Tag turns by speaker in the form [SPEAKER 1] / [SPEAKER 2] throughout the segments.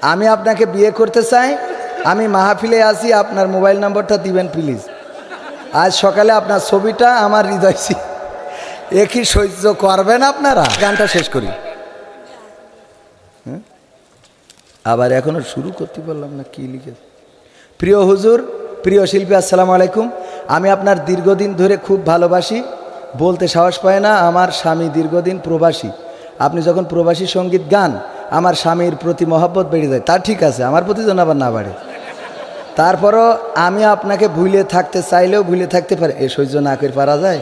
[SPEAKER 1] আমি আপনাকে বিয়ে করতে চাই, আমি মাহফিলে আসি, আপনার মোবাইল নম্বরটা দিবেন প্লিজ। আজ সকালে আপনার ছবিটা আমার হৃদয় এ কি সহ্য করবেন আপনারা? গানটা শেষ করি। আবার এখনো শুরু করতে পারলাম না, কি লিখেছে। প্রিয় হুজুর, প্রিয় শিল্পী, আসসালামু আলাইকুম। আমি আপনার দীর্ঘদিন ধরে খুব ভালোবাসি, বলতে সাহস পায় না। আমার স্বামী দীর্ঘদিন প্রবাসী। আপনি যখন প্রবাসী সঙ্গীত গান, আমার স্বামীর প্রতি মহব্বত বেড়ে যায়। তা ঠিক আছে, আমার প্রতি যেন আবার না বাড়ে। তারপরও আমি আপনাকে ভুলে থাকতে চাইলেও ভুলে থাকতে পারি। এ সহ্য না করে পারা যায়?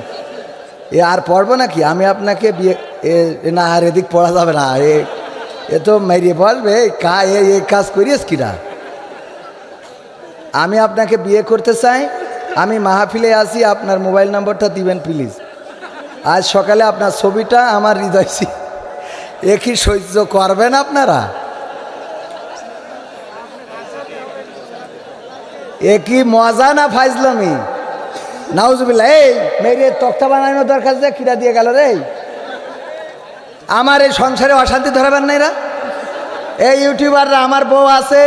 [SPEAKER 1] এ আর পড়বো নাকি? আমি আপনাকে বিয়ে না, আর এদিক পড়া যাবে না। এ তো মেরিয়ে বলবে এ কাজ করিস কিনা। আমি আপনাকে বিয়ে করতে চাই, আমি মাহফিলে আসি, আপনার মোবাইল নম্বরটা দিবেন প্লিজ। আজ সকালে আপনার ছবিটা আমার হৃদয় এ কি সহ্য করবেন আপনারা? এ কি মজা না ফাইজলামি? নাউজুবিল্লাহ। এই মেরে তক্তা বানানোর দরকার যে কিরা দিয়ে গেল রে। আমার এই সংসারে অশান্তি ধরাবেন না এরা। এই ইউটিউবাররা, আমার বউ আছে,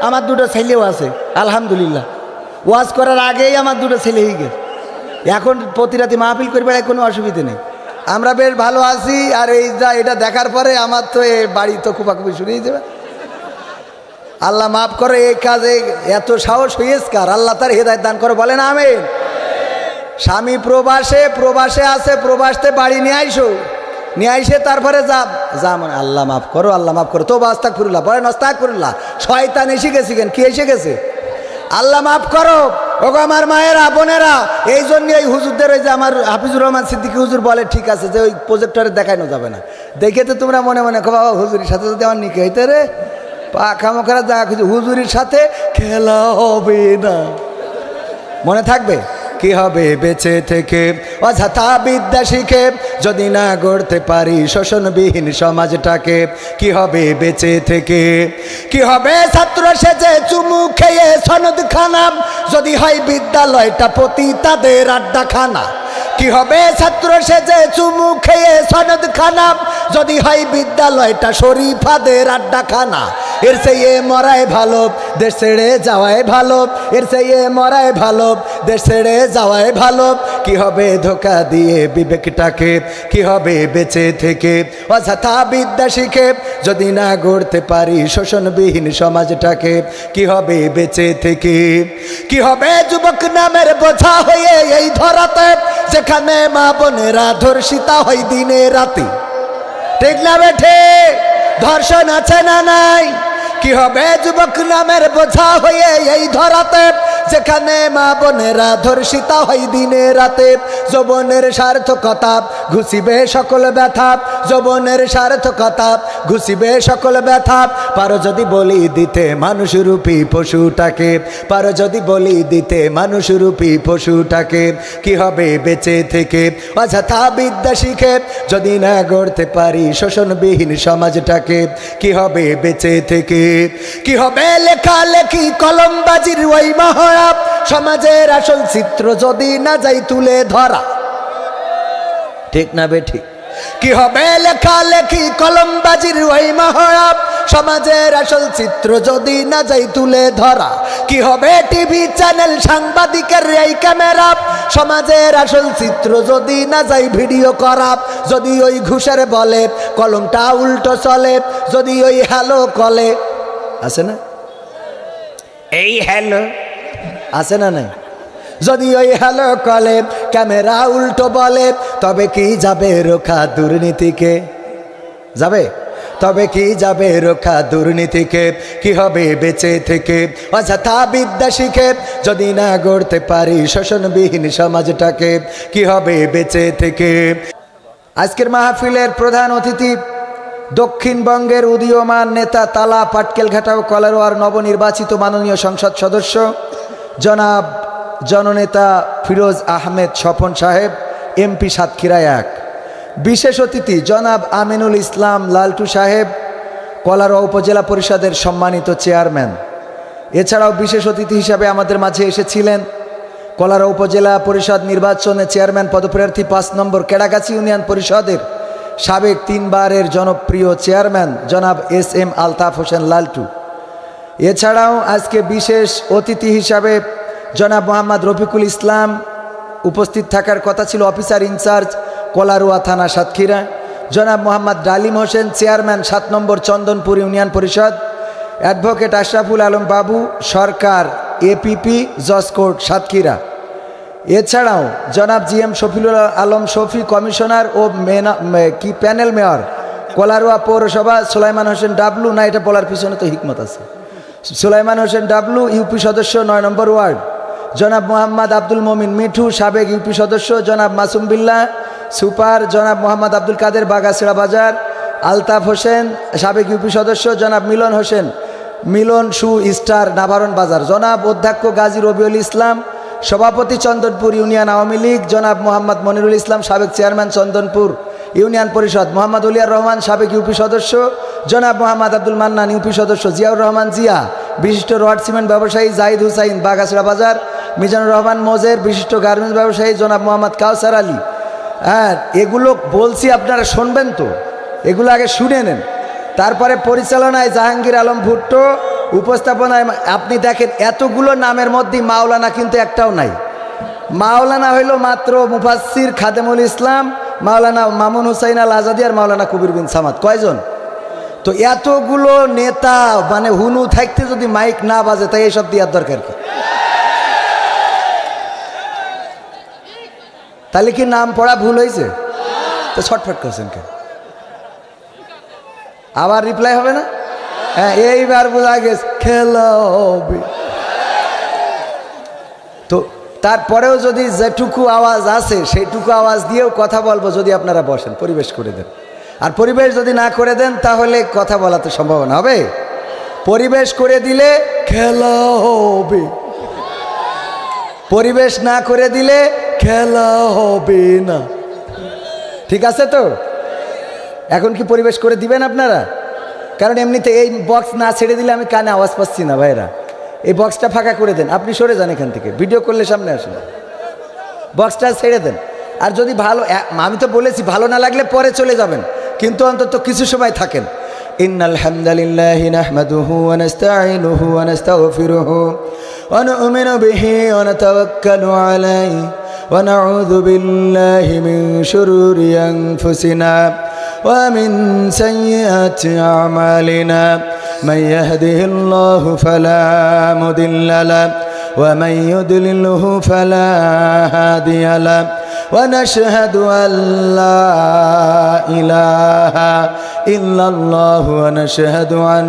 [SPEAKER 1] আমার দুটো ছেলেও আছে আলহামদুলিল্লাহ। ওয়াজ করার আগেই আমার দুটো ছেলে হয়ে গেছে। এখন প্রতি রাতে মাহফিল করে বেড়ায়, কোনো অসুবিধা নেই। আমরা বেশ ভালো আছি। আর এই যা এটা দেখার পরে আমার তো এই বাড়ি তো কুপাকুপি শুরু হয়ে যাবে। আল্লাহ মাফ করে, এই কাজে এত সাহস হয়েছে কার? আল্লাহ তার হেদায়েত দান করে, বলেন আমিন। স্বামী প্রবাসে আছে, প্রবাসতে বাড়ি নিয়ে আইসো, নিয়ে আইসে তারপরে যা মানে আল্লাহ মাফ করো, আল্লাহ মাফ করো। তো আস্তাগফিরুল্লাহ বলেন, আস্তাগফিরুল্লাহ। শয়তান এসে গেছে কেন? কি এসে গেছে? আল্লাহ মাফ করো। ওগো আমার মায়েরা, বোনেরা, এই জন্য এই হুজুরদের, ওই যে আমার হাফিজুর রহমান সিদ্দিকী হুজুর বলে, ঠিক আছে যে ওই প্রজেক্টরে দেখানো যাবে না। দেখে তো তোমরা মনে মনে বাবা হুজুরের সাথে যদি আমার নিকে হইতে রে, পাখা মোখারা যা খুঁজে, হুজুরের সাথে খেলা হবে না। মনে থাকবে? কি হবে বেঁচে থেকে অযথা বিদ্যা শিখে, যদি না গড়তে পারি শোষণবিহীন সমাজটাকে? কি হবে বেঁচে থেকে? কি হবে ছাত্র সেজে চুমু খেয়ে সনদ খানা, যদি হয় বিদ্যালয়টা পতিতাদের আড্ডাখানা? কি হবে ছাত্র সেজে চুমু খেয়ে সনদ খানা, যদি হয় বিদ্যালয়টা শরীফাদের আড্ডাখানা? এর চেয়ে মরাই ভালো, দেশ ছেড়ে যাওয়াই ভালো। এর চেয়ে মরাই ভালো, দেশ ছেড়ে যাওয়াই ভালো। কি হবে ধোকা দিয়ে বিবেকটাকে? কি হবে বেঁচে থেকে অযথা বিদ্যা শিখে, যদি না গড়তে পারি শোষণবিহীন সমাজটাকে? কি হবে বেঁচে থেকে? কি হবে যুবক নামের বোঝা হয়ে এই ধরাতে, যেখানে মা বোনেরা ধর্ষিতা হয় দিনে রাতে? ঠিক না বেঠে? ধর্ষণ আছে না নাই? কি হবে যুবক নামের বোঝা হয়ে এই ধরাতে, যেখানে মা বোনেরা ধর্ষিতা হয় দিনে রাতে? যৌবনের সার্থকতা ঘুষিবে সকল ব্যথা, যৌবনের সার্থকতা ঘুষিবে সকল ব্যথা। পারো যদি বলি দিতে মানুষরূপী পশুটাকে, পারো যদি বলি দিতে মানুষরূপী পশুটাকে? কি হবে বেঁচে থেকে অযথা বিদ্যা শিখে, যদি না গড়তে পারি শোষণবিহীন সমাজটাকে? কি হবে বেঁচে থেকে? কি হবে লেখালেখি কলমবাজির ওই মহড়া, সমাজের আসল চিত্র যদি না যাই তুলে ধরা? ঠিক না বেঠিক? কি হবে লেখালেখি কলমবাজির ওই মহড়া, সমাজের আসল চিত্র যদি না যাই তুলে ধরা? কি হবে টিভি চ্যানেল সাংবাদিকের এই ক্যামেরা, সমাজের আসল চিত্র যদি না যাই ভিডিও করা? যদি ওই ঘুষের বলে কলমটা উল্টো চলে, যদি ওই হ্যালো কলে আছে না, এই হ্যালো আছে না নাই? যদি ওই হ্যালো কলে ক্যামেরা উল্টো বলে, তবে কি যাবে রক্ষা দুর্নীতিকে? যাবে? তবে কি যাবে রক্ষা দুর্নীতিকে? কি হবে বেঁচে থেকে অযথা বিদ্যা শিখে, যদি না গড়তে পারি শোষণবিহীন সমাজটাকে? কি হবে বেঁচে থেকে? আজকের মাহফিলের প্রধান অতিথি দক্ষিণবঙ্গের উদীয়মান নেতা, তালা পাটকেলঘাটা ও কলারোয়ার নবনির্বাচিত মাননীয় সংসদ সদস্য জনাব জননেতা ফিরোজ আহমেদ স্বপন সাহেব, এমপি সাতক্ষীরা 1। বিশেষ অতিথি জনাব আমিনুল ইসলাম লালটু সাহেব, কলারোয়া উপজেলা পরিষদের সম্মানিত চেয়ারম্যান। এছাড়াও বিশেষ অতিথি হিসাবে আমাদের মাঝে এসেছিলেন কলারোয়া উপজেলা পরিষদ নির্বাচনে চেয়ারম্যান পদপ্রার্থী 5 নম্বর কেড়াগাছি ইউনিয়ন পরিষদের সাবেক 3 বারের জনপ্রিয় চেয়ারম্যান জনাব এস এম আলতাফ হোসেন লালটু। এছাড়াও আজকে বিশেষ অতিথি হিসাবে জনাব মোহাম্মদ রফিকুল ইসলাম উপস্থিত থাকার কথা ছিল, অফিসার ইনচার্জ কলারোয়া থানা সাতক্ষীরা। জনাব মোহাম্মদ ডালিম হোসেন চেয়ারম্যান 7 নম্বর চন্দনপুর ইউনিয়ন পরিষদ। অ্যাডভোকেট আশরাফুল আলম বাবু সরকার এপিপি জজকোর্ট সাতক্ষীরা। এছাড়াও জনাব জিএম শফিউল আলম শফি কমিশনার ও প্যানেল মেয়র কলারোয়া পৌরসভা। সুলাইমান হোসেন ডাবলু, না এটা বলার পিছনে তো হিকমত আছে, সুলাইমান হোসেন ডাবলু ইউপি সদস্য 9 নম্বর ওয়ার্ড। জনাব মোহাম্মদ আব্দুল মমিন মিঠু সাবেক ইউপি সদস্য। জনাব মাসুম বিল্লাহ সুপার। জনাব মোহাম্মদ আব্দুল কাদের বাগাসিরা বাজার। আলতাফ হোসেন সাবেক ইউপি সদস্য। জনাব মিলন হোসেন মিলন শু স্টার নাভারণ বাজার। জনাব অধ্যক্ষ গাজী রবিউল ইসলাম সভাপতি চন্দনপুর ইউনিয়ন আওয়ামী লীগ। জনাব মোহাম্মদ মনিরুল ইসলাম সাবেক চেয়ারম্যান চন্দনপুর ইউনিয়ন পরিষদ। মোহাম্মদ উলিয়ার রহমান সাবেক ইউপি সদস্য। জনাব মোহাম্মদ আব্দুল মান্নান ইউপি সদস্য। জিয়াউর রহমান জিয়া বিশিষ্ট রড সিমেন্ট ব্যবসায়ী। জাহিদ হুসাইন বাগাসিরা বাজার। মিজানুর রহমান মোজের বিশিষ্ট গার্মেন্টস ব্যবসায়ী। জনাব মোহাম্মদ কাউসার আলী। হ্যাঁ, এগুলো বলছি আপনারা শুনবেন তো, এগুলো আগে শুনে নেন। তারপরে পরিচালনায় জাহাঙ্গীর আলম ভুট্টো, উপস্থাপনায় আপনি দেখেন এতগুলো নামের মধ্যে মাওলানা কিন্তু একটাও নাই। মাওলানা হইল মাত্র মুফাসসির খাদেমুল ইসলাম, মাওলানা মামুন হুসাইন আল আজাদি আর মাওলানা কবির বিন সামাদ। কয়জন? তো এতগুলো নেতা মানে হুনু থাকতে যদি মাইক না বাজে তাই এইসব দেওয়ার দরকার কি? তাহলে কি নাম পড়া ভুল হয়েছে? তো ছটফট করছেন কেন? আবার রিপ্লাই হবে না? হ্যাঁ, এইবার বোঝা গেছে খেলা হবে। তো তারপরেও যদি যেটুকু আওয়াজ আছে সেইটুকু আওয়াজ দিয়েও কথা বলবো যদি আপনারা বসেন, পরিবেশ করে দেন। আর পরিবেশ যদি না করে দেন তাহলে কথা বলা তো সম্ভাবনা হবে। পরিবেশ করে দিলে খেলা হবে, পরিবেশ না করে দিলে খেলা হবে না। ঠিক আছে তো? এখন কি পরিবেশ করে দিবেন আপনারা? কারণ এমনিতে এই বক্স না ছেড়ে দিলে আমি কানে আওয়াজ পাচ্ছি না ভাইরা। এই বক্সটা ফাঁকা করে দেন, আপনি সরে যান এখান থেকে, ভিডিও করলে সামনে আসুন, বক্সটা ছেড়ে দেন। আর যদি ভালো, আমি তো বলেছি ভালো না লাগলে পরে চলে যাবেন, কিন্তু অন্তত কিছু সময় থাকেন। ইন্নাল হামদালিল্লাহি নাহমাদুহু ওয়া নাস্তাঈনুহু ওয়া নাস্তাগফিরুহু ওয়া নু'মিনু বিহি ওয়া নাতাওয়াক্কালু আলাইহি ওয়া নাউযু বিল্লাহি মিন শুরুরি আনফুসিনা ওয়া মিন সাইয়্যাতি আ'মালিনা মান ইয়াহদিহিল্লাহু ফালা মুদিল্লা লাহু ওয়া মান ইউদ্লিলহু ফালা হাদিয়া লাহু ونشهد أن لا إله إلا الله ونشهد أن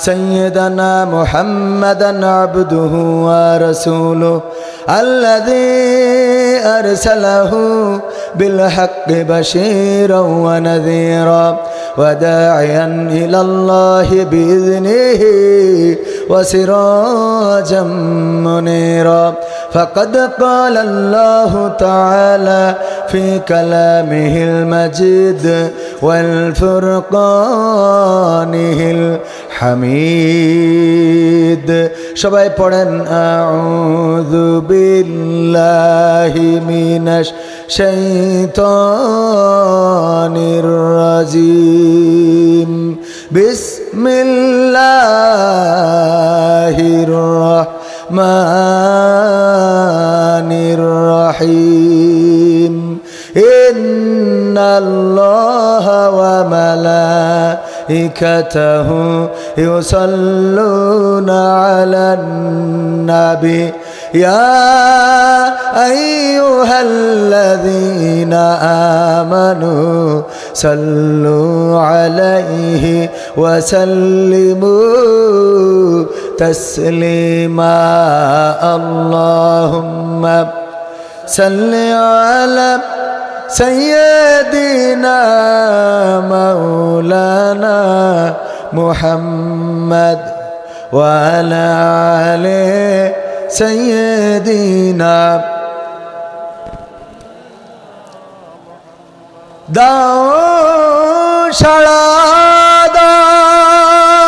[SPEAKER 1] سيدنا محمدا عبده ورسوله الذي أرسله بالحق بشيرا ونذيرا وداعيا إلى الله بإذنه وسراجا منيرا فقد قال الله تعالى في كلامه المجيد والفرقانه الحميد সবাই পড়েন আউযু বিল্লাহি মিনাশ শাইতানির রাজিম বিসমিল্লাহির রাহমানির রহিম ইন্নাল্লাহা ওয়া মালাইকাতাহু ইউসাল্লুনা আলান নাবি ইয়া আইয়ুহাল্লাযীনা আমানু সাল্লু আলাইহি ওয়া সাল্লিমু তাসলিমা আল্লাহুম্মা সাল্লি আলা সাইয়্যিদিনা মাওলানা মুহাম্মদ ওয়া আলা আলি সাইয়্যিদিনা দাও সাড়া দাও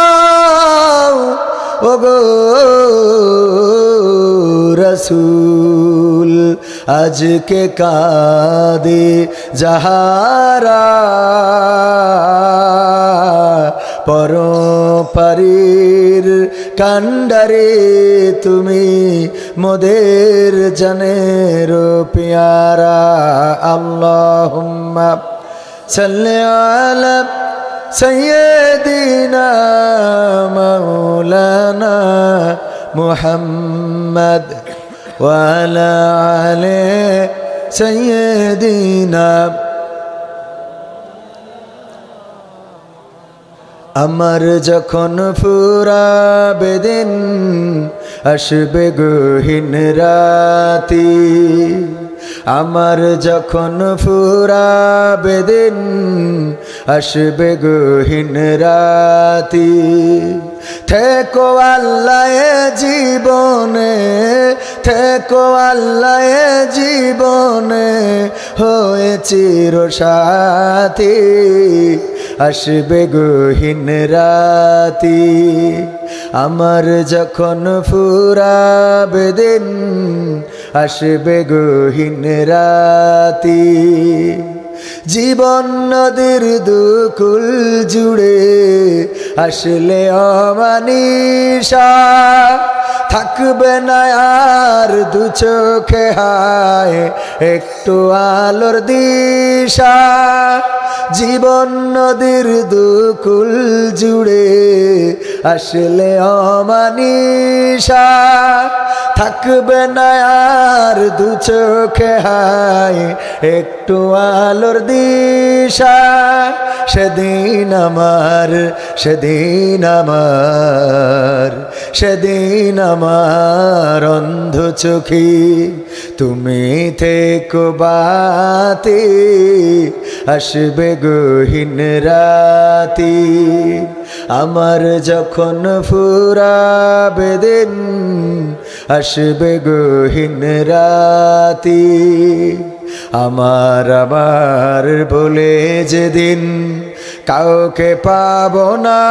[SPEAKER 1] ওগো রসূল আজকে কাঁদে যাহারা পরপারির কান্ডারে তুমি মোদের জানের পিয়ারা আল্লাহুম্মা সাল্লি আলা সাইয়্যিদিনা মাওলানা মুহাম্মদ ওয়া আলা আলি সাইয়্যিদিনা। আমার যখন ফুরাবে দিন আসবে গহীন রাতি, আমার যখন ফুরাবে দিন আসবে গহীন রাতি, থেকো আল্লাহ জীবনে, থেকো আল্লাহ জীবনে হয়ে চির সাথী, আসবে গহীন রাতি। আমার যখন ফুরাবে দিন আসবে গহীন রাতি, জীবন নদীর দুকুল জুড়ে আসলে অমানিসা, থাকবে না আর দু চোখে হায় একটু আলোর দিশা, জীবন নদীর দুকুল জুড়ে আসলে অমানিসা, থাকবে না আর দু চোখে হায় একটু আলোর দিশা। সেদিন আমার, সেদিন আমার, সেদিন আমার অন্ধ চোখে তুমি থেকো বাতি, আসবে গহীন রাতি। আমার যখন ফুরাবে দিন আসবে গহীন রাতি, আমার আবার বলে যেদিন কাউকে পাবো না,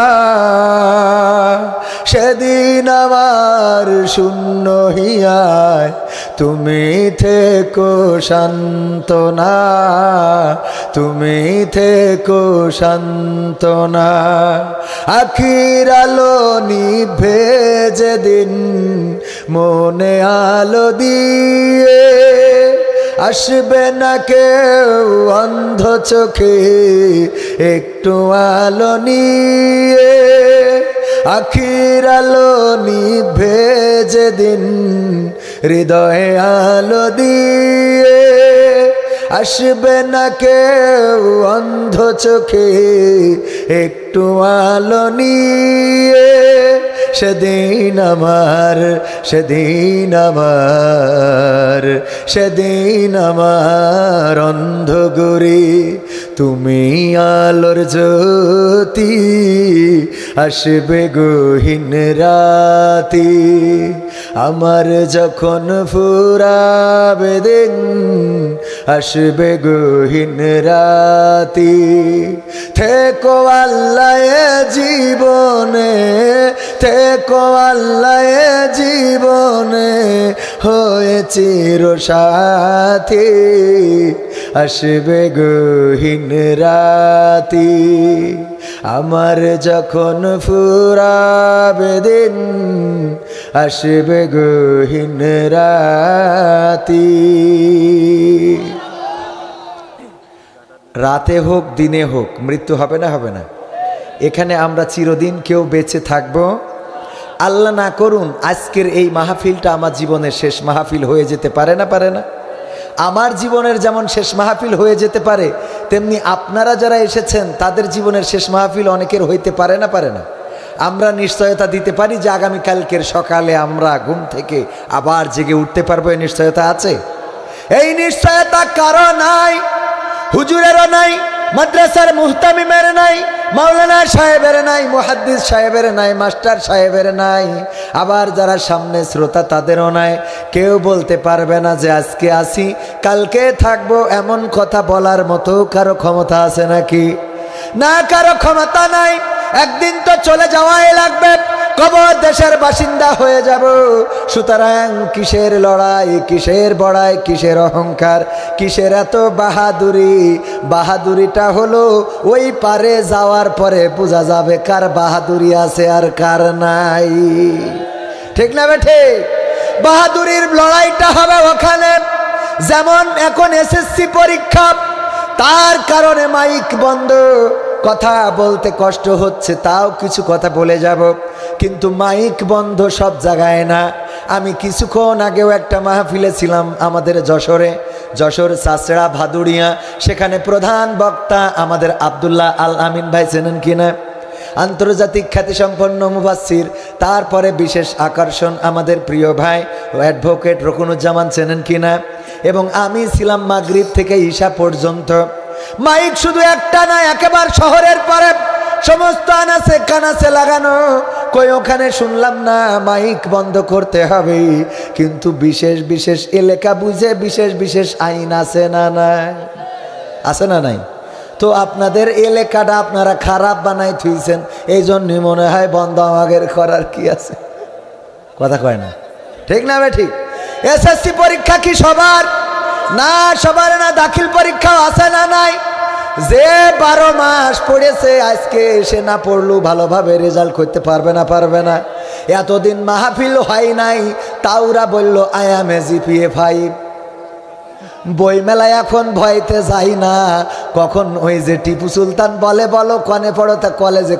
[SPEAKER 1] সেদিন আমার শূন্য হিয়ায় তুমি থেকো সান্ত্বনা, তুমি থেকো সান্ত্বনা। আখির আলো নিভে যেদিন মনে আলো দিয়ে, আসবে না কেউ অন্ধ চোখে একটু আলো নিয়ে, আখির আলো নিভে যেদিন হৃদয়ে আলো দিয়ে, আসবে না কেউ অন্ধ চোখে একটু আলো নিয়ে। সেদিন আমার, সেদিন আমার, সেদিন আমার অন্ধ গরি তুমি আলোর জ্যোতি, আসবে গহীন রাতি। আমার যখন ফুরাবে দিন আসবে গহীন রাতি, থেকো আল্লাহ জীবনে, থেকো আল্লাহ জীবনে হয়ে চির সাথী, আসবে গহীন রাতি। আমার যখন ফুরাবে দিন আসবে গহীন রাতি। রাতে হোক দিনে হোক মৃত্যু হবে না, হবে না? এখানে আমরা চিরদিন কেউ বেঁচে থাকবো? আল্লাহ না করুন আজকের এই মাহফিলটা আমার জীবনের শেষ মাহফিল হয়ে যেতে পারে না, পারে না? আমার জীবনের যেমন শেষ মাহফিল হয়ে যেতে পারে, তেমনি আপনারা যারা এসেছেন তাদের জীবনের শেষ মাহফিল অনেকের হইতে পারে না, পারে না? আমরা নিশ্চয়তা দিতে পারি যে আগামীকালকের সকালে আমরা ঘুম থেকে আবার জেগে উঠতে পারবো, এই নিশ্চয়তা আছে? এই নিশ্চয়তা কারো নাই, হুজুরেরও নাই, মাদ্রাসার মুহতামিমের নাই, মাওলানা সাহেবের নাই, মুহাদ্দিস সাহেবের নাই, মাস্টার সাহেবের নাই, আবার যারা সামনে শ্রোতা তাদেরও নাই। কেউ বলতে পারবে না যে আজকে আসি কালকে থাকবো, এমন কথা বলার মতো কারো ক্ষমতা আছে নাকি? না, কারো ক্ষমতা নাই। একদিন তো চলে যাওয়াই লাগবে, কবর দেশের বাসিন্দা হয়ে যাব। সুতরাং কিসের লড়াই, কিসের বড়াই, কিসের অহংকার, কিসের এত বাহাদুরি? বাহাদুরিটা হলো ওই পারে যাওয়ার পরে বোঝা যাবে কার বাহাদুরি আছে আর কার নাই। ঠিক না বেঠে? বাহাদুরির লড়াইটা হবে ওখানে। যেমন এখন এসএসসি পরীক্ষা, তার কারণে মাইক বন্ধ, কথা বলতে কষ্ট হচ্ছে, তাও কিছু কথা বলে যাব, কিন্তু মাইক বন্ধ সব জায়গায় না। আমি কিছুক্ষণ আগেও একটা মাহফিলে ছিলাম আমাদের যশোর চাচড়া ভাদুড়িয়া। সেখানে প্রধান বক্তা আমাদের আব্দুল্লাহ আল আমিন ভাই, চেনেন কিনা? আন্তর্জাতিক খ্যাতিসম্পন্ন মুফাসসির। তারপরে বিশেষ আকর্ষণ আমাদের প্রিয় ভাই অ্যাডভোকেট রকুনুজ্জামান, চেনেন কিনা? এবং আমি ছিলাম মাগরিব থেকে ঈশা পর্যন্ত। মাইক শুধু একটা না, একেবারে শহরের পরে সমস্ত আনাচে কানাচে লাগানো। কই ওখানে শুনলাম না মাইক বন্ধ করতে হবে, কিন্তু বিশেষ বিশেষ এলাকা বুঝে বিশেষ বিশেষ আইন আছে না নাই? আছে না নাই? তো আপনাদের এলাকাটা আপনারা খারাপ বানাই থুইছেন, এই জন্যই মনে হয় বন্ধ আমাদের করার কি আছে? কথা কয় না, ঠিক না বে ঠিক? এসএসসি পরীক্ষা কি সবার? না, সবার না। দাখিল পরীক্ষাও আছে না নাই? যে 12 মাস পড়েছে আজকে সে না পড়লেও ভালোভাবে রেজাল্ট করতে পারবে না। এতদিন মাহফিল হয় নাই, তাওরা বলল আই এম এ জিপিএ 5। বই মেলায় এখন ভয়তে যাই না, কখন ওই যে টিপু সুলতান বলে বলো কনে পড়ো, তা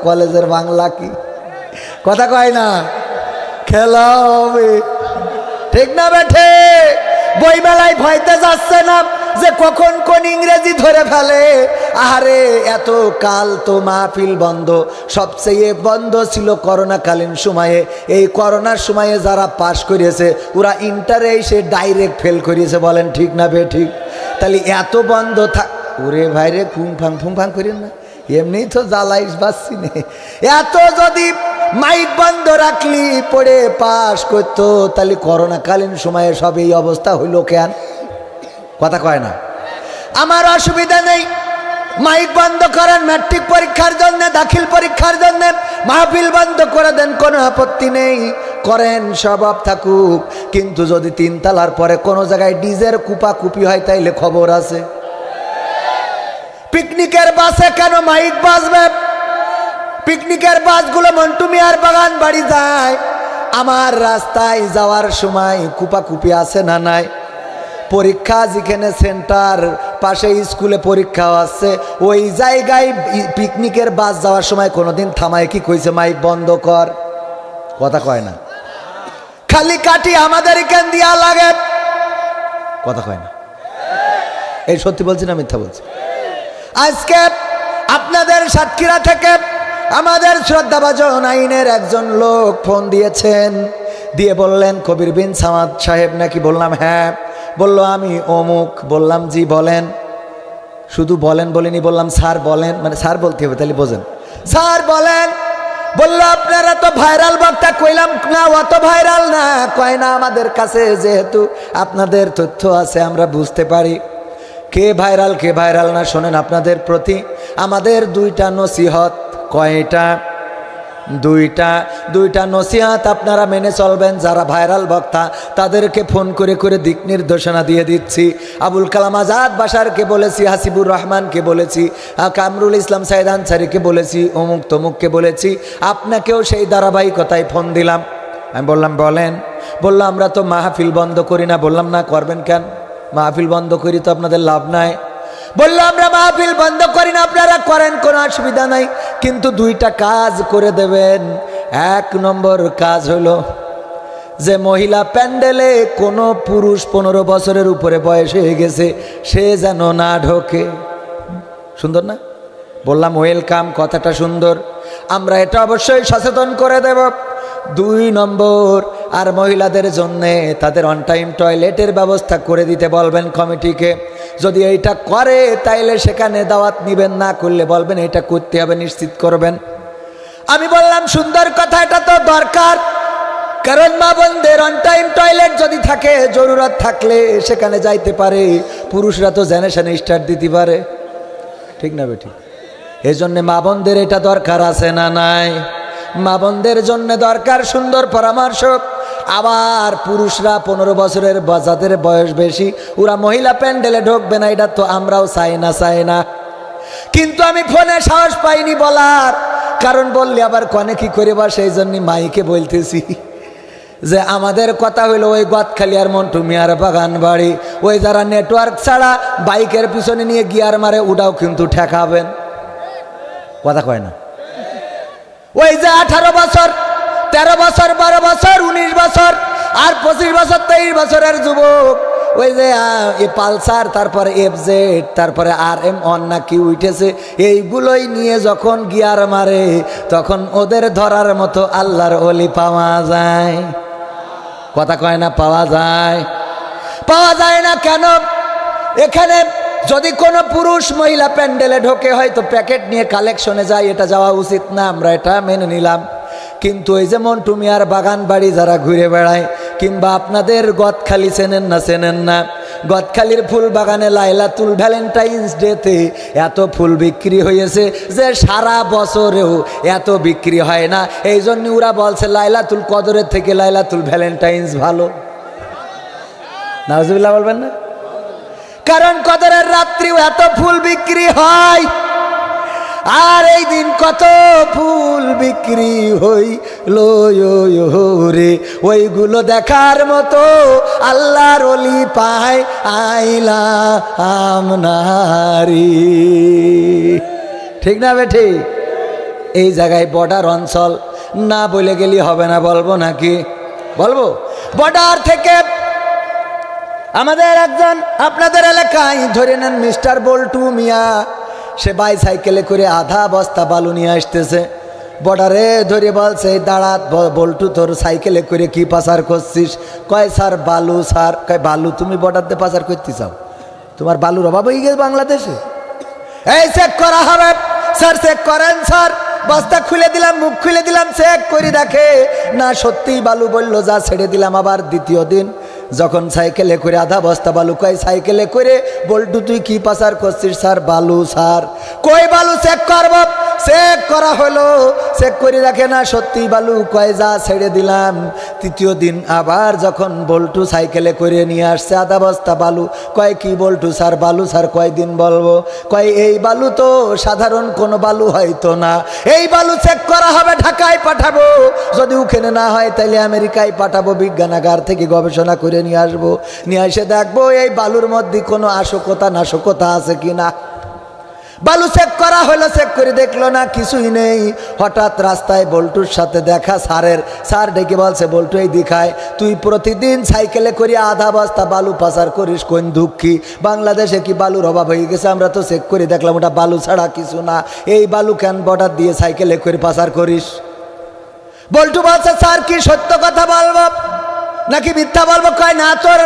[SPEAKER 1] কলেজের বাংলা কি? কথা কয় না, খেলা হবে। ঠিক না বেঠে? বই মেলায় ভয়তে যাচ্ছে না যে কখন কোন ইংরেজি ধরে ফেলে। আরে এত কাল তো মাহফিল বন্ধ, সবচেয়ে বন্ধ ছিল করোনাকালীন সময়ে। এই করোনার সময়ে যারা পাশ করিয়েছে ওরা ইন্টারে এসে ডাইরেক্ট ফেল করিয়েছে, বলেন ঠিক না বে ঠিক? তাহলে এত বন্ধ থাক, ওরে ভাইরে ফুং ফাং করেন না, এমনি তো জ্বালাইস বাসছি নে। এত যদি মাইক বন্ধ রাখলি পড়ে পাশ করতো, তাহলে করোনাকালীন সময়ে সব এই অবস্থা হইল কেন? কথা কয় না। আমার অসুবিধা নেই, মাইক বন্ধ করেন ম্যাট্রিক পরীক্ষার জন্য, দাখিল পরীক্ষার জন্য মাহফিল বন্ধ করে দেন, কোনো আপত্তি নেই, করেন, স্বভাব থাকুক। কিন্তু যদি 3 তলার পরে কোনো জায়গায় ডিজের কুপাকুপি হয় তাইলে খবর আছে। পিকনিকের বাসে কেন মাইক বাজবে? পিকনিকের বাসগুলো মন্টু মিয়ার বাগান বাড়ি যায়। আমার রাস্তায় যাওয়ার সময় কুপাকুপি আছে না নাই? পরীক্ষা যেখানে সেন্টার পাশে স্কুলে পরীক্ষা আছে, ওই জায়গায় পিকনিকের বাস যাওয়ার সময় কোনোদিন থামায় কি কইছে মাইক বন্ধ কর? কথা কয় না। খালি কাটি আমাদের এখান দিয়া লাগে, কথা কয় না। এই সত্যি বলছি না মিথ্যা বলছি? আজকে আপনাদের সাতক্ষীরা থেকে আমাদের শ্রদ্ধাভাজন আইনের একজন লোক ফোন দিয়েছেন, দিয়ে বললেন কবির বিন সামাদ সাহেব নাকি? বললাম হ্যাঁ। বলল আমি অমুক। বললাম জি বলেন। শুধু বলেন বলিনি, বললাম স্যার বলেন, মানে স্যার বলতে হবে তাহলে বোঝেন। স্যার বলেন। বলল আপনারা তো ভাইরাল বক্তা। কইলাম না, অত ভাইরাল না। কয় না, আমাদের কাছে যেহেতু আপনাদের তথ্য আছে আমরা বুঝতে পারি কে ভাইরাল না। শোনেন, আপনাদের প্রতি আমাদের 2টা নসিহত। কয়টা? 2টা নসিহত আপনারা মেনে চলবেন। যারা ভাইরাল বক্তা তাদেরকে ফোন করে করে দিক নির্দেশনা দিয়ে দিচ্ছি। আবুল কালাম আজাদ বাশারকে বলেছি, হাসিবুর রহমানকে বলেছি, কামরুল ইসলাম সাইদ আনসারিকে বলেছি, অমুক তমুককে বলেছি, আপনাকেও সেই ধারাবাহিকতায় ফোন দিলাম। আমি বললাম বলেন। বললো আমরা তো মাহফিল বন্ধ করি না। বললাম না, করবেন কেন? মাহফিল বন্ধ করি তো আপনাদের লাভ নাই। বললো আমরা মাহফিল বন্ধ করি না, আপনারা করেন, কোনো অসুবিধা নাই, কিন্তু 2টা কাজ করে দেবেন। 1 নম্বর কাজ হলো যে মহিলা প্যান্ডেলে কোনো পুরুষ 15 বছরের উপরে বয়স হয়ে গেছে সে যেন না ঢোকে। সুন্দর না? বললাম ওয়েলকাম, কথাটা সুন্দর, আমরা এটা অবশ্যই সচেতন করে দেব। 2 নম্বর, আর মহিলাদের জন্যে তাদের অন টাইম টয়লেটের ব্যবস্থা করে দিতে বলবেন কমিটিকে। যদি এইটা করে তাইলে সেখানে দাওয়াত নিবেন, না করলে বলবেন এটা করতে হবে, নিশ্চিত করবেন। আমি বললাম সুন্দর কথা, এটা তো দরকার, কারণ মা বোনদের অন টাইম টয়লেট যদি থাকে, জরুরত থাকলে সেখানে যাইতে পারে, পুরুষরা তো জেনে শুনে স্টার্ট দিতে পারে। ঠিক না বেঠিক? এই জন্যে মা বোনদের এটা দরকার আছে না নাই? মা বোনদের জন্য দরকার সুন্দর পরামর্শ। আবার পুরুষরা 15 বছরের যাদের বয়স বেশি ওরা মহিলা প্যান্ডেলে ঢুকবে না, এটা তো আমরাও চাই না। কিন্তু আমি ফোনে সাহস পাইনি বলার, কারণ বললে আবার কনে কি করে বা, সেই জন্য মাইকে বলতেছি যে আমাদের কথা হইলো ওই গদখালি আর মন্টু মিয়ার বাগান বাড়ি, ওই যারা নেটওয়ার্ক ছাড়া বাইকের পিছনে নিয়ে গিয়ার মারে ওটাও কিন্তু ঠেকাবেন। কথা কয় না? ওই যে 18 বছর 13 বছর 12 বছর 19 বছর আর 25 বছর 23 বছরের যুবক, ওই যে পালসার, তারপরে FZ, তারপরে RM1 না কি উঠেছে, এইগুলোই নিয়ে যখন গিয়ার মারে তখন ওদের ধরার মতো আল্লাহর ওলি পাওয়া যায়। কথা কয় না? পাওয়া যায় না কেন? এখানে যদি কোনো পুরুষ মহিলা প্যান্ডেলে ঢোকে হয়তো প্যাকেট নিয়ে কালেকশনে যায়, এটা যাওয়া উচিত না, আমরা এটা মেনে নিলাম। কিন্তু ওই যে মন্টু মিয়ার বাগান বাড়ি যারা ঘুরে বেড়ায়, কিংবা আপনাদের গদখালি চেনেন না, গদখালির ফুল বাগানে লাইলাতুল ভ্যালেন্টাইন্স ডেতে এত ফুল বিক্রি হয়েছে যে সারা বছরেও এত বিক্রি হয় না। এই জন্য ওরা বলছে লাইলাতুল কদরের থেকে লাইলাতুল ভ্যালেন্টাইন্স ভালো। নাউজুবিল্লাহ বলবেন না? কারণ কদরের রাত্রিও এত ফুল বিক্রি হয়, আর এই দিন কত ফুল বিক্রি হইল রে, ওইগুলো দেখার মতো আল্লাহর ওলি পায় আইলা আমনারি। ঠিক না বেঠি? এই জায়গায় বর্ডার অঞ্চল না বলে গেলি হবে না, বলবো নাকি? বলবো। বর্ডার থেকে আমাদের একজন আপনাদের এলাকায় ধরে নেন মিস্টার বল্টু মিয়া, সে বাইসাইকেলে করে আধা বস্তা বালু নিয়ে আসতেছে। বর্ডারে ধরে বলছে দাঁড়া বল্টু, তোর সাইকেলে করে কি পাচার করছিস? কয় স্যার বালু। স্যার কয় বালু তুমি বর্ডার দিয়ে পাচার করতে চাও? তোমার বালুর অভাব হয়ে গেছে বাংলাদেশে? এই চেক করা হবে। স্যার চেক করেন স্যার। বস্তা খুলে দিলাম, মুখ খুলে দিলাম, চেক করে দেখে না সত্যিই বালু। বললো যা ছেড়ে দিলাম। আবার দ্বিতীয় দিন যখন সাইকেলে করে আধা বস্তা বালু, কয় সাইকেলে করে। বল্টু তুই কি পাচার করছিস? স্যার বালু। স্যার কই বালু চেক করব? চেক করা হলো, চেক করে দেখে না সত্যি বালু। কয় যা ছেড়ে দিলাম। তৃতীয় দিন আবার যখন বল্টু সাইকেলে করে নিয়ে আসছে আধা বস্তা বালু, কয় কি বল্টু? স্যার বালু। স্যার কয়দিন বলবো? কয় এই বালু তো সাধারণ কোনো বালু হয়তো না, এই বালু চেক করা হবে, ঢাকায় পাঠাবো। যদি ওখানে না হয় তাহলে আমেরিকায় পাঠাবো, বিজ্ঞানাগার থেকে গবেষণা করে নিয়ে আসবো। নিয়ে এসে দেখবো এই বালুর মধ্যে কোনো নাশকতা আছে কিনা। বালু চেক করা হলো, চেক করে দেখলো না কিছুই নেই। হঠাৎ রাস্তায় বল্টুর সাথে দেখা স্যারের। স্যার ডেকে বলছে বল্টু এই দেখায়, তুই প্রতিদিন সাইকেলে করে আধা বস্তা বালু পাচার করিস, কোন দুঃখী? বাংলাদেশে কি বালুর অভাব হয়ে গেছে? আমরা তো চেক করে দেখলাম ওটা বালু ছাড়া কিছু না। এই বালু কেন বর্ডার দিয়ে সাইকেলে করে পাচার করিস? বল্টু বলছে স্যার কি সত্য কথা বলবো নাকি মিথ্যা বলবো? কয় না তোর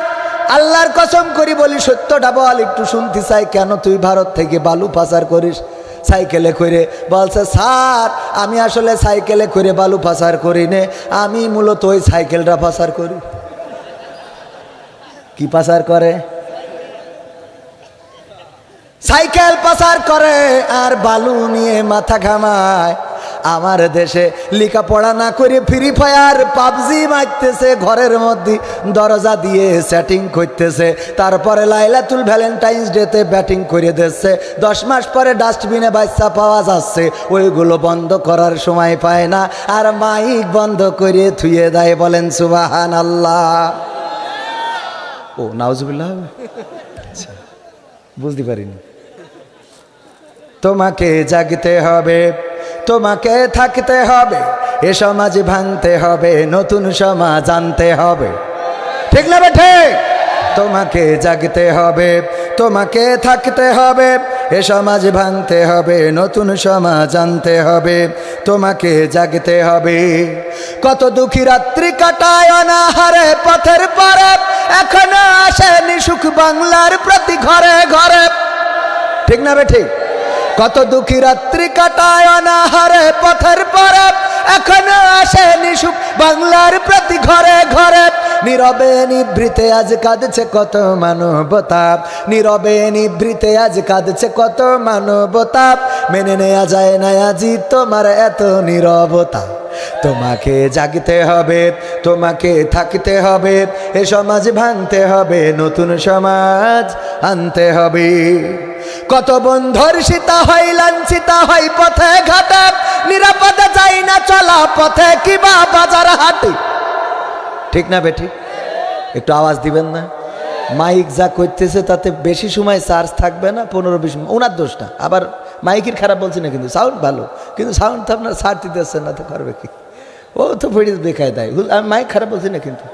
[SPEAKER 1] আল্লাহর কসম করি বলি সত্যটা বল, একটু শুনতে চাই, কেন তুই ভারত থেকে বালু পাচার করিস সাইকেলে করে? বলছে স্যার আমি আসলে সাইকেলে করে বালু পাচার করি নে, আমি মূলত ওই সাইকেলটা পাচার করি। কি পাচার করে? সাইকেল পাচার করে আর বালু নিয়ে মাথা ঘামায়। আমার দেশে লেখাপড়া না করে ফ্রি ফায়ার পাবজি মারতেছে, ঘরের মধ্যে দরজা দিয়ে সেটিং করতেছে, তারপরে লাইলাতুল ভ্যালেন্টাইন্স ডেতে ব্যাটিং করে দিচ্ছে। 10 মাস পরে ডাস্টবিনে বাচ্চা পাওয়া যাচ্ছে, ওইগুলো বন্ধ করার সময় পায় না, আর মাইক বন্ধ করে থুয়ে দেয়। বলেন সুবহানাল্লাহ। ও নাউজুবিল্লাহ, বুঝতে পারিনি। তোমাকে জাগতে হবে, তোমাকে থাকতে হবে, এ সমাজ ভাঙতে হবে, নতুন সমাজ আনতে হবে। ঠিক না বেঠে? তোমাকে জাগতে হবে, তোমাকে থাকতে হবে, এ সমাজ ভাঙতে হবে, নতুন সমাজ আনতে হবে। তোমাকে জাগতে হবে। কত দুঃখী রাত্রি কাটায় অনাহারে পথের পারে, এখনো আসেনি সুখ বাংলার প্রতি ঘরে ঘরে। ঠিক না বেঠিক? কত দুঃখী রাত্রি কাটায় অনাহারে পথের পারে, এখনো আসে নিশুক বাংলার প্রতি ঘরে ঘরে। নীরবে নিভৃতে আজ কাঁদছে কত মানবতা, নীরবে নিভৃতে আজ কাঁদছে কত মানবতা। মেনে নেওয়া যায় না আজি তোমার এত নীরবতা। তোমাকে জাগতে হবে, তোমাকে থাকতে হবে, এ সমাজ ভাঙতে হবে, নতুন সমাজ আনতে হবে। কত বন্ধুর সীতা হয় লাঞ্ছিতা হয় পথে ঘাটে, নিরাপদে যাই না চলা পথে কিবা বাজার হাটে। ঠিক না বেটি? একটু আওয়াজ দিবেন না? মাইক যা করতেছে তাতে বেশি সময় চার্জ থাকবে না, 15-20 মিনিট। ওনার দোষটা আবার মাইকের খারাপ বলছি না, কিন্তু সাউন্ড ভালো, কিন্তু সাউন্ড তো আপনার ছাড় দিতেছেন না, তো করবে কি? ও তো ফিরিয়ে বেকায় দেয়। আমি মাইক খারাপ বলছি না কিন্তু।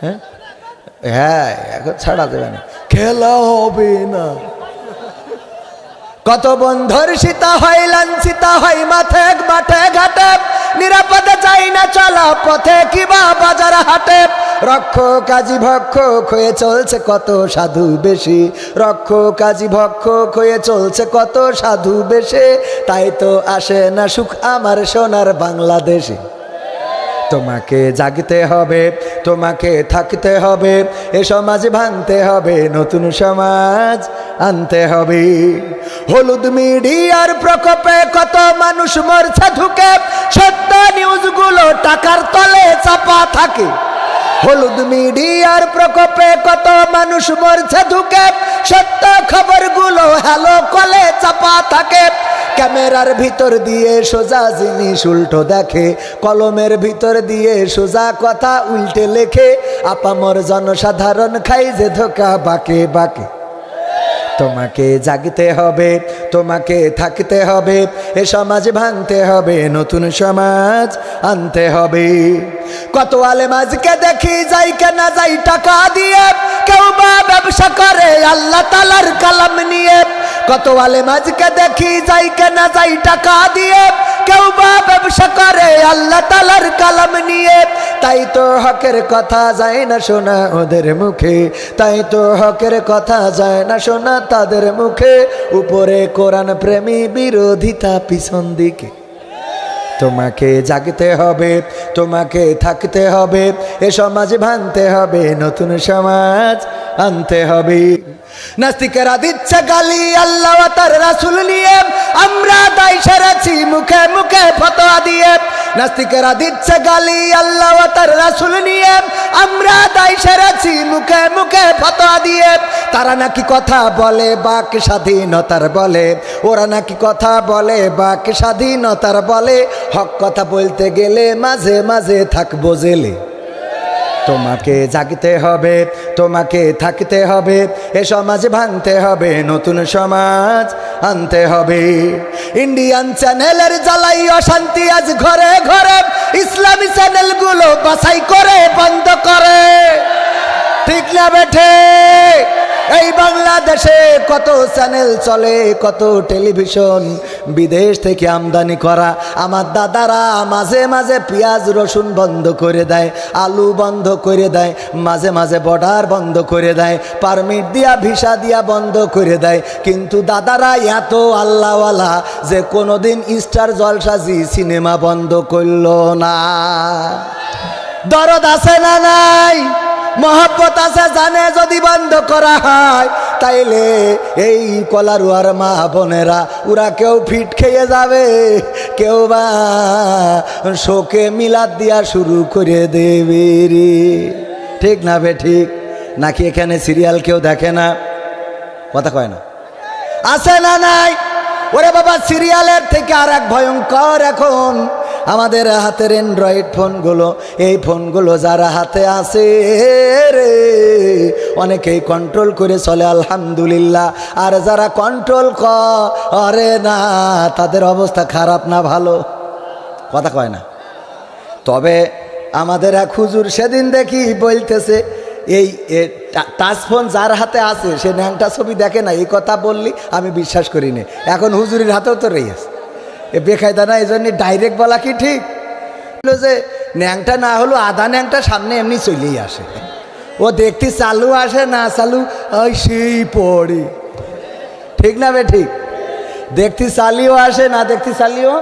[SPEAKER 1] হ্যাঁ হ্যাঁ, এখন ছাড়া দেবে না, খেলা হবে না। কত বন্ধুর সীতা হয় লাঞ্ছিতা হয় মাঠে মাঠে ঘাটে, নিরাপদে যাই না চলা পথে কিবা বাজার হাটে। রক্ষ কাজী ভক্ষক হয়ে চলছে কত সাধু বেশি, রক্ষ কাজী ভক্ষক হয়ে চলছে কত সাধু বেশে। তাই তো আসে না সুখ আমার সোনার বাংলাদেশে। তোমাকে জাগতে হবে, তোমাকে থাকতে হবে, এ সমাজ ভাঙতে হবে, নতুন সমাজ আনতে হবে। হলুদ মিডিয়ার প্রকোপে কত মানুষ মরছে ঢুকে, সত্য নিউজগুলো টাকার তলে চাপা থাকে। হলুদ মিডিয়ার প্রকোপে কত মানুষ মরছে ঢুকে, সত্য খবরগুলো হ্যালো কলে চাপা থাকে। ক্যামেরার ভিতর দিয়ে সোজা জিনিস উল্টো দেখে, কলমের ভিতর দিয়ে সোজা কথা উল্টে লেখে। আপামর জনসাধারণ খাই যে ধোকা বাকে বাকে। তোমাকে জাগতে হবে, তোমাকে থাকতে হবে, এ সমাজ ভাঙতে হবে, নতুন সমাজ আনতে হবে। কত আলেম আজকে দেখি যাই কেনা যাই টাকা দিয়ে, কেউ বা ব্যবসা করে আল্লাহ তাআলার কালাম নিয়ে। কত আলেম আজকে দেখি যাই কেনা যাই টাকা দিয়ে, কেউ বা ব্যবসা করে আল্লাহ তাআলার কালাম নিয়ে। তাই তো হকের কথা যায় না শোনা ওদের মুখে, তাই তো হকের কথা যায় না শোনা তাদের মুখে। উপরে কোরআন প্রেমী বিরোধিতা পিছন দিকে। তোমাকে জাগতে হবে, তোমাকে থাকতে হবে, এ সমাজ ভাঙতে হবে, নতুন সমাজ আনতে হবে। নাস্তিকেরা দিচ্ছে গালি আল্লাহ ও তার রাসূল নিয়ে, আমরা দায় সেরেছি মুখে মুখে ফতোয়া দিয়ে। নাস্তিকেরা দিচ্ছে গালি আল্লাহ ও তার রাসূল নিয়ে, আমরা দায় সেরেছি মুখে মুখে ফতোয়া দিয়ে। তারা নাকি কথা বলে বাক স্বাধীনতার বলে, ওরা নাকি কথা বলে বাক স্বাধীনতার বলে। হক কথা বলতে গেলে মাঝে মাঝে থাকবো জেলে। তোমাকে জাগতে হবে, তোমাকে থাকতে হবে, এ সমাজ ভাঙতে হবে, নতুন সমাজ আনতে হবে। ইন্ডিয়ান চ্যানেলের জ্বালাই অশান্তি আজ ঘরে ঘরে, ইসলামী চ্যানেলগুলো বাছাই করে বন্ধ করে। ঠিক না বেঠে? এই বাংলাদেশে কত চ্যানেল চলে, কত টেলিভিশন বিদেশ থেকে আমদানি করা। আমার দাদারা মাঝে মাঝে পেঁয়াজ রসুন বন্ধ করে দেয়, আলু বন্ধ করে দেয়, মাঝে মাঝে বর্ডার বন্ধ করে দেয়, পারমিট দিয়া ভিসা দিয়া বন্ধ করে দেয়। কিন্তু দাদারা এত আল্লাহওয়ালা যে কোনোদিন স্টার জলসাজি সিনেমা বন্ধ করল না। দরদ আছে না নাই? মহব্বত আছে, জানে যদি বন্ধ করা হয় তাইলে এই কলারুয়ার মা বোনেরা ওরা কেউ ফিট খেয়ে যাবে, কেউ বা শোকে মিলাদ দিয়া শুরু করে দেবে রে। ঠিক না বে ঠিক? নাকি এখানে সিরিয়াল কেউ দেখে না? কথা কয় না? আছে না নাই? ওরে বাবা, সিরিয়ালের থেকে আর এক ভয়ঙ্কর এখন আমাদের হাতের অ্যান্ড্রয়েড ফোনগুলো। এই ফোনগুলো যারা হাতে আছে রে, অনেকেই কন্ট্রোল করে চলে আলহামদুলিল্লাহ। আর যারা কন্ট্রোল করে না তাদের অবস্থা খারাপ না ভালো? কথা কয় না? তবে আমাদের এক হুজুর সেদিন দেখি বলতেছে, এই টাচ ফোন যার হাতে আছে সে ন্যাংটা ছবি দেখে না। এই কথা বললি আমি বিশ্বাস করি না। এখন হুজুরের হাতেও তো রয়েছে, এ বেকায়দা না? এই জন্য ডাইরেক্ট বলা কি ঠিক? যে ন্যাংটা না হলো আধা ন্যাংটা সামনে এমনি চলেই আসে। ও দেখতে চালু আসে না চালু সেই পড়ে। ঠিক না বে ঠিক? দেখতে চালিও আসে, না দেখতে চালিও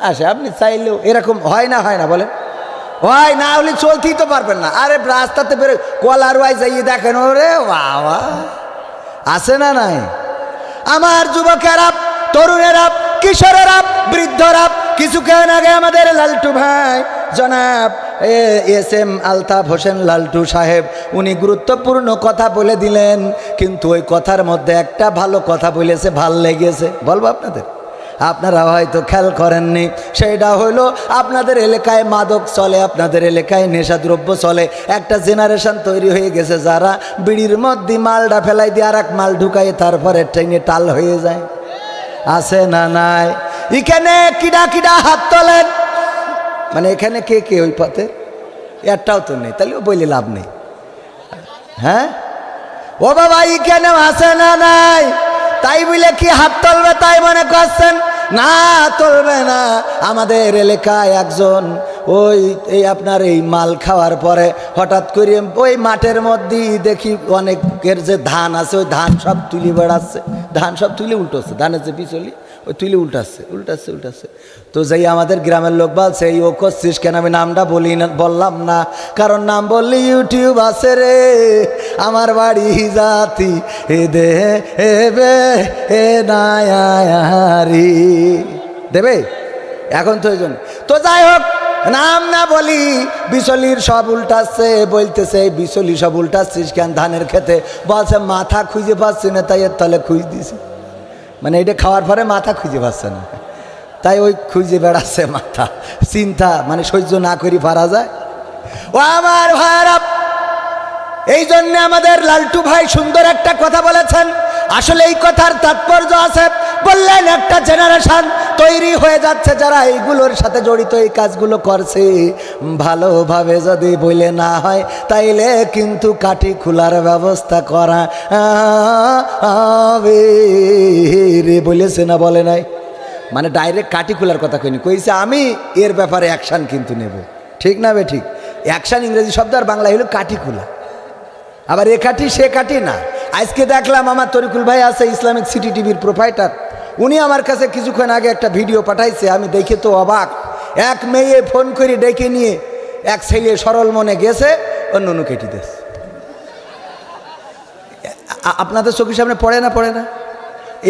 [SPEAKER 1] আসে। আপনি চাইলেও এরকম হয় না, হয় না বলেন? ওই না হলে চলতেই তো পারবেন না। আরে রাস্তাতে বেরো কলার ওয়াই যাইয়ে দেখেন, ওরে বাবা আছে না নাই? আমার যুবকেরা, তরুণেরা, কিশোরেরা, বৃদ্ধরা, কিছুক্ষণ আগে আমাদের লালটু ভাই জনাব এস.এম. আলতাফ হোসেন লালটু সাহেব উনি গুরুত্বপূর্ণ কথা বলে দিলেন, কিন্তু ওই কথার মধ্যে একটা ভালো কথা বলেছে, ভাল লেগেছে, বলবো আপনাদের, আপনারা হয়তো খেয়াল করেননি। সেটা হলো আপনাদের এলাকায় মাদক চলে, আপনাদের এলাকায় নেশাদ্রব্য চলে। একটা জেনারেশন তৈরি হয়ে গেছে যারা বিড়ির মধ্যে মালটা ফেলাই দিয়ে আর এক মাল ঢুকাই, তারপরে ট্রেনে টাল হয়ে যায়। আছে না নাই? এখানে কিডা কিডা হাত তোলেন, মানে এখানে কে কে ওই পথে? একটাও তো নেই, তাহলে বললে লাভ নেই। হ্যাঁ ও বাবা, এখানে আছে না নাই? তাই বলে কি হাত তুলবে তাই মনে করছেন? না, তুলবে না। আমাদের এলাকায় একজন ওই এই আপনার এই মাল খাওয়ার পরে হঠাৎ করে ওই মাঠের মধ্যেই দেখি অনেকের যে ধান আছে ওই ধান সব তুলি বেড়াচ্ছে, ধান সব তুলে উল্টোচ্ছে, ধানের যে পিছলি ওই তুলে উল্টাচ্ছে। তো যেই আমাদের গ্রামের লোক বলছে এই ও করছিস কেন? আমি নামটা বললাম না, কারণ নাম বললি ইউটিউব আছে রে। আমার বাড়ি জাতি এ দে এ নায়ারি দেবে এখন তো এই জন্য। তো যাই হোক, নাম না বলি, বিচলির সব উল্টাচ্ছে, বলতেছে এই বিচলি সব উল্টাচ্ছিস কেন ধানের খেতে? বলছে মাথা খুঁজে পাচ্ছি না, তাই এর তলে খুঁজ দিছি। মানে এটা খাওয়ার পরে মাথা খুঁজে পাচ্ছে না, তাই ওই খুঁজে বেড়াচ্ছে মাথা। চিন্তা মানে সহ্য না করি পারা যায়? ও আমার ভাইরা, এই জন্য আমাদের লালটু ভাই সুন্দর একটা কথা বলেছেন। আসলে এই কথার তাৎপর্য আছে। বললেন একটা জেনারেশন তৈরি হয়ে যাচ্ছে যারা এইগুলোর সাথে জড়িত, এই কাজগুলো করছে। ভালোভাবে যদি বলে না হয় তাইলে কিন্তু কাঠি খোলার ব্যবস্থা করা হবে রে। বলেছে না বলে নাই? মানে ডাইরেক্ট কাঠি খোলার কথা কইনি, কইছে আমি এর ব্যাপারে অ্যাকশান কিন্তু নেব। ঠিক না বে ঠিক? অ্যাকশান ইংরেজি শব্দ, আর বাংলা হলো কাঠি খোলা। আবার এ কাঠি সে কাঠি না। আজকে দেখলাম আমার তরিকুল ভাই আছে ইসলামিক সিটি টিভির প্রোপাইটার, উনি আমার কাছে কিছুক্ষণ আগে একটা ভিডিও পাঠাইছে, আমি দেখে তো অবাক। এক মেয়ে ফোন করে ডেকে নিয়ে এক ছেলে সরল মনে গেছে অন্য কেটে দিয়েছে। আপনাদের চোখের সামনে পড়ে না?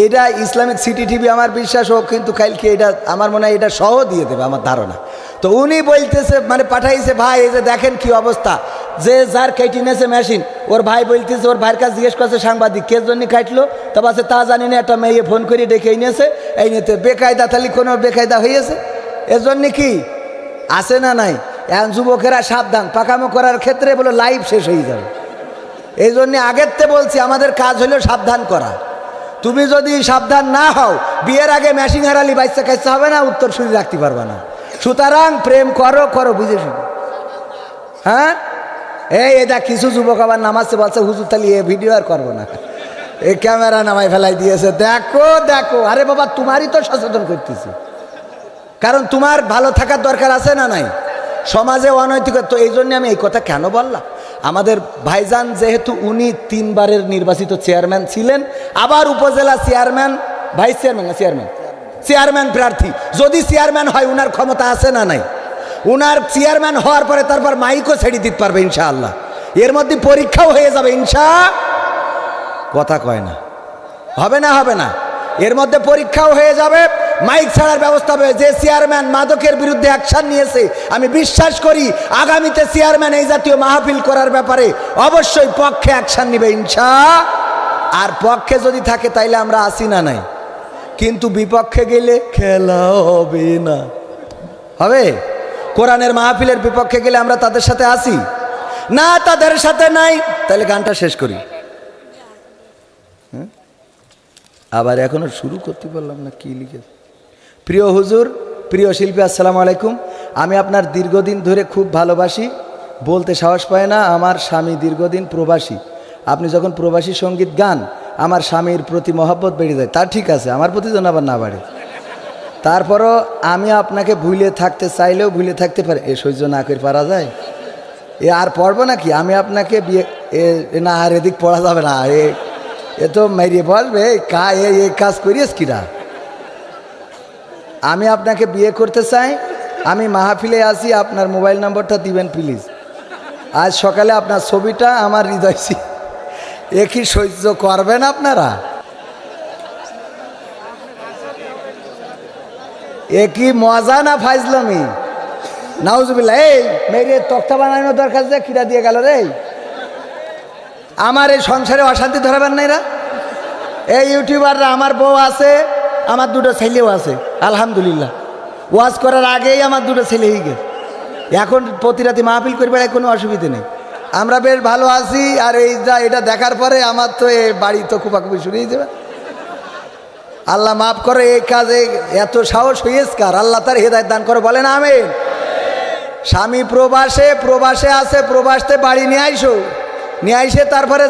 [SPEAKER 1] এটা ইসলামিক সিটি টিভি, আমার বিশ্বাস ও কিন্তু কালকে এটা আমার মনে হয় এটা সহ দিয়ে দেবে আমার ধারণা। তো উনি বলতেছে মানে পাঠাইছে, ভাই এই যে দেখেন কি অবস্থা, যে যার কেটে নিয়েছে মেশিন, ওর ভাই বলতেছে, ওর ভাইয়ের কাছে জিজ্ঞেস করছে সাংবাদিক কে জন্য কাটলো, তা বলছে তা জানি না, একটা মেয়ে ফোন করে ডেকে নিয়েছে, এই নিতে বেকায়দা, তাহলে কোনো বেকায়দা হয়েছে এর জন্য কি আছে না নাই? এখন যুবকেরা সাবধান, পাকামো করার ক্ষেত্রে বলে লাইফ শেষ হয়ে যাবে। এই জন্যে আগের তে বলছি আমাদের কাজ হলো সাবধান করা। তুমি যদি সাবধান না হও, বিয়ের আগে মেশিন হারালি বাচ্চা কাচ্চা হবে না, উত্তর শরীর রাখতে পারবে না। সুতরাং প্রেম করো বুঝে শুনে। হ্যাঁ এটা কিছু যুবক আবার নামাজে বলছে হুজুর তাহলে এ ভিডিও আর করবো না, এই ক্যামেরা নামাই ফেলাই দিয়েছে। দেখো আরে বাবা, তোমারই তো সচেতন করতেছি, কারণ তোমার ভালো থাকার দরকার আছে না নাই? সমাজে অনৈতিক। তো এই জন্য আমি এই কথা কেন বললাম, আমাদের ভাইজান যেহেতু উনি 3 বারের নির্বাচিত চেয়ারম্যান ছিলেন, আবার উপজেলা চেয়ারম্যান, ভাইস চেয়ারম্যান না চেয়ারম্যান প্রার্থী, যদি চেয়ারম্যান হয় উনার ক্ষমতা আছে না নাই? উনার চেয়ারম্যান হওয়ার পরে তারপর মাইকও ছেড়ে দিতে পারবে ইনশাআল্লাহ। এর মধ্যে পরীক্ষাও হয়ে যাবে কথা কয় না, হবে না, এর মধ্যে পরীক্ষাও হয়ে যাবে, মাইক ছাড়ার ব্যবস্থা হবে। যে চেয়ারম্যান মাদকের বিরুদ্ধে অ্যাকশন নিয়েছে, আমি বিশ্বাস করি আগামীতে চেয়ারম্যান এই জাতীয় মাহফিল করার ব্যাপারে অবশ্যই পক্ষে অ্যাকশন নিবে আর পক্ষে যদি থাকে তাইলে আমরা আসি না নাই, কিন্তু বিপক্ষে গেলে খেলা হবে না। হবে? কোরআনের মাহফিলের বিপক্ষে গেলে আমরা তাদের সাথে আসি না, তাদের সাথে নাই। তাহলে গানটা শেষ করি। আবার এখনো শুরু করতে পারলাম না, কি লিখেছে? প্রিয় হুজুর, প্রিয় শিল্পী, আসসালামু আলাইকুম। আমি আপনার দীর্ঘদিন ধরে খুব ভালোবাসি, বলতে সাহস পায় না। আমার স্বামী দীর্ঘদিন প্রবাসী। আপনি যখন প্রবাসী সঙ্গীত গান, আমার স্বামীর প্রতি মহব্বত বেড়ে যায়। তা ঠিক আছে, আমার প্রতি যেন আবার না বাড়ে। তারপরও আমি আপনাকে ভুলে থাকতে চাইলেও ভুলে থাকতে পারি, এ সহ্য না করে পারা যায়? এ আর পড়বো নাকি? আমি আপনাকে বিয়ে না, আর এদিক পড়া যাবে না, এ তো মেরিয়ে বলবে এই কাজ করিস কিনা। আমি আপনাকে বিয়ে করতে চাই, আমি মাহফিলে আসি, আপনার মোবাইল নম্বরটা দিবেন প্লিজ। আজ সকালে আপনার ছবিটা আমার হৃদয় একই সহ্য করবেন আপনারা? একই মজা না ফাইজলামি? নাউজুবিল্লাহ। এই মেরে তক্তা বানানোর দরকার যে কিরা দিয়ে গেল রে। আমার এই সংসারে অশান্তি ধরাবেন না এরা। এই ইউটিউবাররা, আমার বউ আছে, আমার দুটো ছেলেও আছে আলহামদুলিল্লাহ। ওয়াজ করার আগেই আমার দুটো ছেলে হয়ে গেছে। এখন প্রতি রাতে মাহফিল করে বেড়ায়, কোনো অসুবিধা নেই। আমরা বেশ ভালো আছি। আর এই যা এটা দেখার পরে আমার তো এই বাড়ি তো কুপাকুপি শুরু হয়ে যাবে। আল্লাহ মাফ করে, এই কাজে এত সাহস হয়েছে কার? আল্লাহ তার হেদায়েত দান করে, বলেন আমিন। স্বামী প্রবাসে আছে, প্রবাসতে বাড়ি নিয়ে আইসো, নিয়ে আইসে তারপরে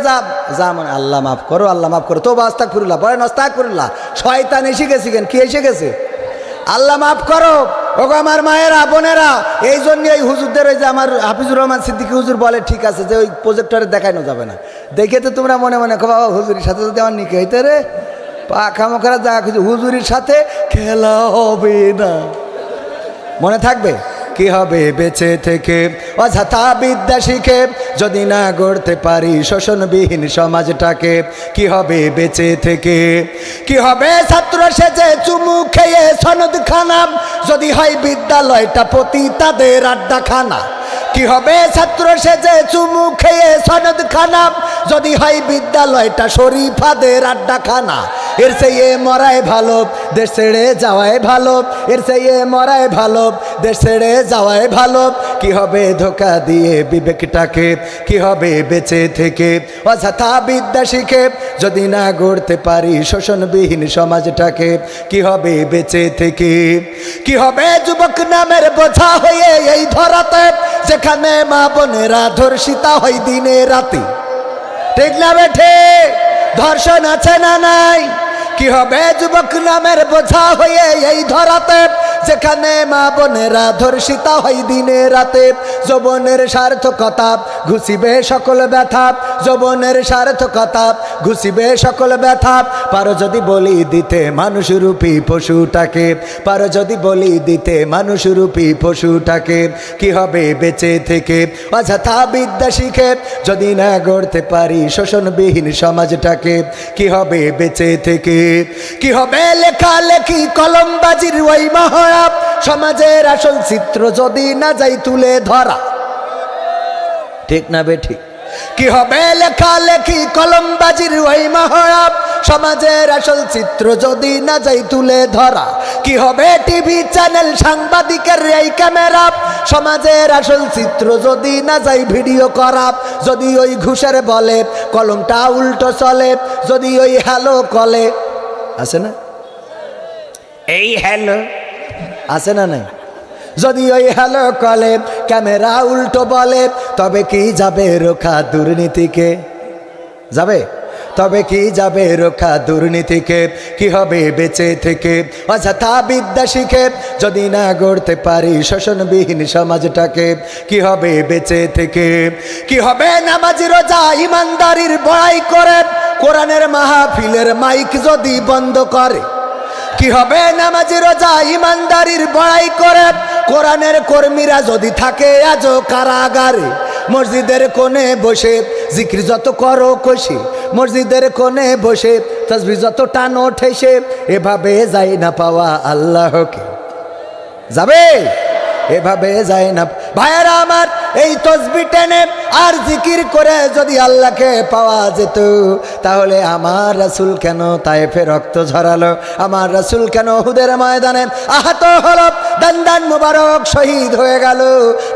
[SPEAKER 1] যা মানে আল্লাহ মাফ করো, আল্লাহ মাফ করো, তো আস্তাগফিরুল্লাহ বলেন, আস্তাগফিরুল্লাহ। শয়তান এসে গেছে কেন? কি এসে গেছে? আল্লাহ মাফ করো। ওগো আমার মায়েরা, বোনেরা, এই জন্য এই হুজুরদের, ওই যে আমার হাফিজুর রহমান সিদ্দিকী হুজুর বলে, ঠিক আছে যে ওই প্রজেক্টরে দেখানো যাবে না। দেখে তো তোমরা মনে মনে বাবা হুজুরের সাথে যদি আমার নিকে হইতে রে, পাখা মোখারা যা খুঁজে, হুজুরের সাথে খেলা হবে না। মনে থাকবে কি হবে বেঁচে থেকে অযথা বিদ্যা শিখে, যদি না গড়তে পারি শোষণবিহীন সমাজটাকে? কি হবে বেঁচে থেকে? কি হবে ছাত্র সেজে চুমু খেয়ে সনদ খানা, যদি হয় বিদ্যালয়টা পতিতাদের আড্ডাখানা? কি হবে ছাত্র সেজে চুমু খেয়ে সনদ খানা, যদি হয় বিদ্যালয়টা শরীফাদের আড্ডাখানা? এর চেয়ে মরাই ভালো, দেশ ছেড়ে যাওয়াই ভালো। এর চেয়ে মরাই ভালো, দেশ ছেড়ে যাওয়াই ভালো। কি হবে ধোকা দিয়ে বিবেকটাকে? কি হবে বেঁচে থেকে অযথা বিদ্যা শিখে, যদি না গড়তে পারি শোষণবিহীন সমাজটাকে? কি হবে বেঁচে থেকে? কি হবে যুবক নামের বোঝা হয়ে এই ধরাতে, যেখানে মা বোনেরা ধর্ষিতা হয় দিনে রাতে? ঠিক না বেঠে? ধর্ষণ আছে না নাই? কি হবে যুবক নামের বোঝা হয়ে এই ধরাতে, যেখানে মা বোনেরা ধর্ষিতা হয় দিনে রাতে? যৌবনের সার্থকতা ঘুষিবে সকল ব্যথা, যৌবনের সার্থকতা ঘুষিবে সকল ব্যথা। পারো যদি বলি দিতে মানুষরূপী পশুটাকে, পারো যদি বলি দিতে মানুষরূপী পশুটাকে? কি হবে বেঁচে থেকে অযথা বিদ্যা শিখে, যদি না গড়তে পারি শোষণবিহীন সমাজটাকে? কি হবে বেঁচে থেকে? কি হবে লেখালেখি কলমবাজির ওই মহড়া, সমাজের আসল চিত্র যদি না যাই তুলে ধরা? ঠিক না বে ঠিক? কি হবে লেখালেখি কলমবাজির ওই মহড়া, সমাজের আসল চিত্র যদি না যাই তুলে ধরা? কি হবে টিভি চ্যানেল সাংবাদিকের এই ক্যামেরা, সমাজের আসল চিত্র যদি না যাই ভিডিও করা? যদি ওই ঘুষের বলে কলমটা উল্টো চলে, যদি ওই হ্যালো কলে আছে না, এই হ্যালো আছে না নাই? যদি ওই হ্যালো কলে ক্যামেরা উল্টো বলে, তবে কি যাবে রক্ষা দুর্নীতিকে? যাবে? তবে কি যাবে রক্ষা দুর্নীতিকে? কি হবে বেঁচে থেকে অযথা বিদ্যা শিখে, যদি না গড়তে পারি শোষণবিহীন সমাজটাকে? কি হবে বেঁচে থেকে? কি হবে নামাজি রোজা ইমানদারির বড়াই করে, কোরআনের মাহফিলের মাইক যদি বন্ধ করে? কি হবে নামাজি রোজা ইমানদারির বড়াই করে, কোরআনের কর্মীরা যদি থাকে আজও কারাগারে? মসজিদের কোণে বসে জিকির যত করো কষে, মসজিদের কোণে বসে তাসবিহ যত টানো ঠেসে, এভাবে যায় না পাওয়া আল্লাহকে? যাবে? এভাবে যায় না ভাইয়েরা আমার। এই তসবিহ টেনে আর জিকির করে যদি আল্লাহকে পাওয়া যেত, তাহলে আমার রাসূল কেন তায়েফে রক্ত ঝরালো? আমার রাসূল কেন উহুদের ময়দানে আহত হলো? দান মুবারক শহীদ হয়ে গেল,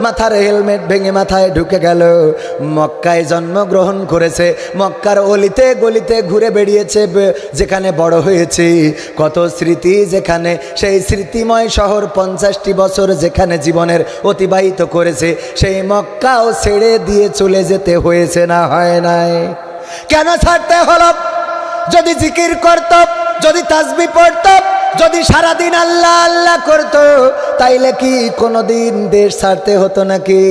[SPEAKER 1] মাথার হেলমেট ভেঙে মাথায় ঢুকে গেল। মক্কায় জন্মগ্রহণ করেছে, মক্কার অলিতে গলিতে ঘুরে বেরিয়েছে, যেখানে বড় হয়েছে, কত স্মৃতি যেখানে, সেই স্মৃতিময় শহর 50টি বছর যেখানে জীবনের অতিবাহিত করেছে, সেই মক্কাও ছেড়ে দিয়ে চলে যেতে হয়েছে না হয় নাই? কেন ছাড়তে হলো? যদি জিকির করত, যদি তাসবিহ পড়ত, যদি সারাদিন আল্লাহ আল্লাহ করতো তাইলে কি কোনোদিন দেশ ছাড়তে হতো নাকি?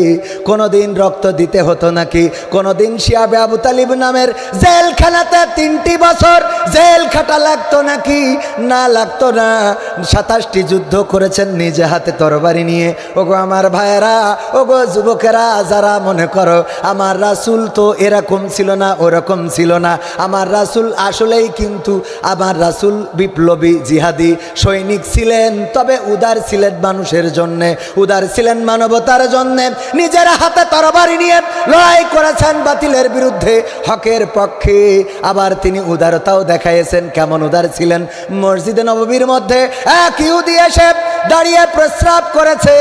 [SPEAKER 1] কোনোদিন রক্ত দিতে হতো নাকি? কোনোদিন শিয়াবে আবু তালিব নামের জেলখানাতে 3টি বছর জেল খাটা লাগতো নাকি? না, লাগতো না। 27টি যুদ্ধ করেছেন নিজে হাতে তরবারি নিয়ে। ওগো আমার ভাইয়েরা, ওগো যুবকেরা, যারা মনে করো আমার রাসূল তো এরকম ছিল না, ওরকম ছিল না, আমার রাসূল আসলেই কিন্তু আমার রাসূল বিপ্লবী জিহাদি সৈনিক ছিলেন, তবে উদার ছিলেন মানুষের জন্যে, উদার ছিলেন মানবতার জন্যে। নিজের হাতে তরবারি নিয়ে লড়াই করেছেন বাতিলের বিরুদ্ধে, হকের পক্ষে। আবার তিনি উদারতাও দেখাইয়েছেন। কেমন উদার ছিলেন? মসজিদে নববীর মধ্যে এক ইহুদি এসে দাঁড়িয়ে প্রস্রাব করেছে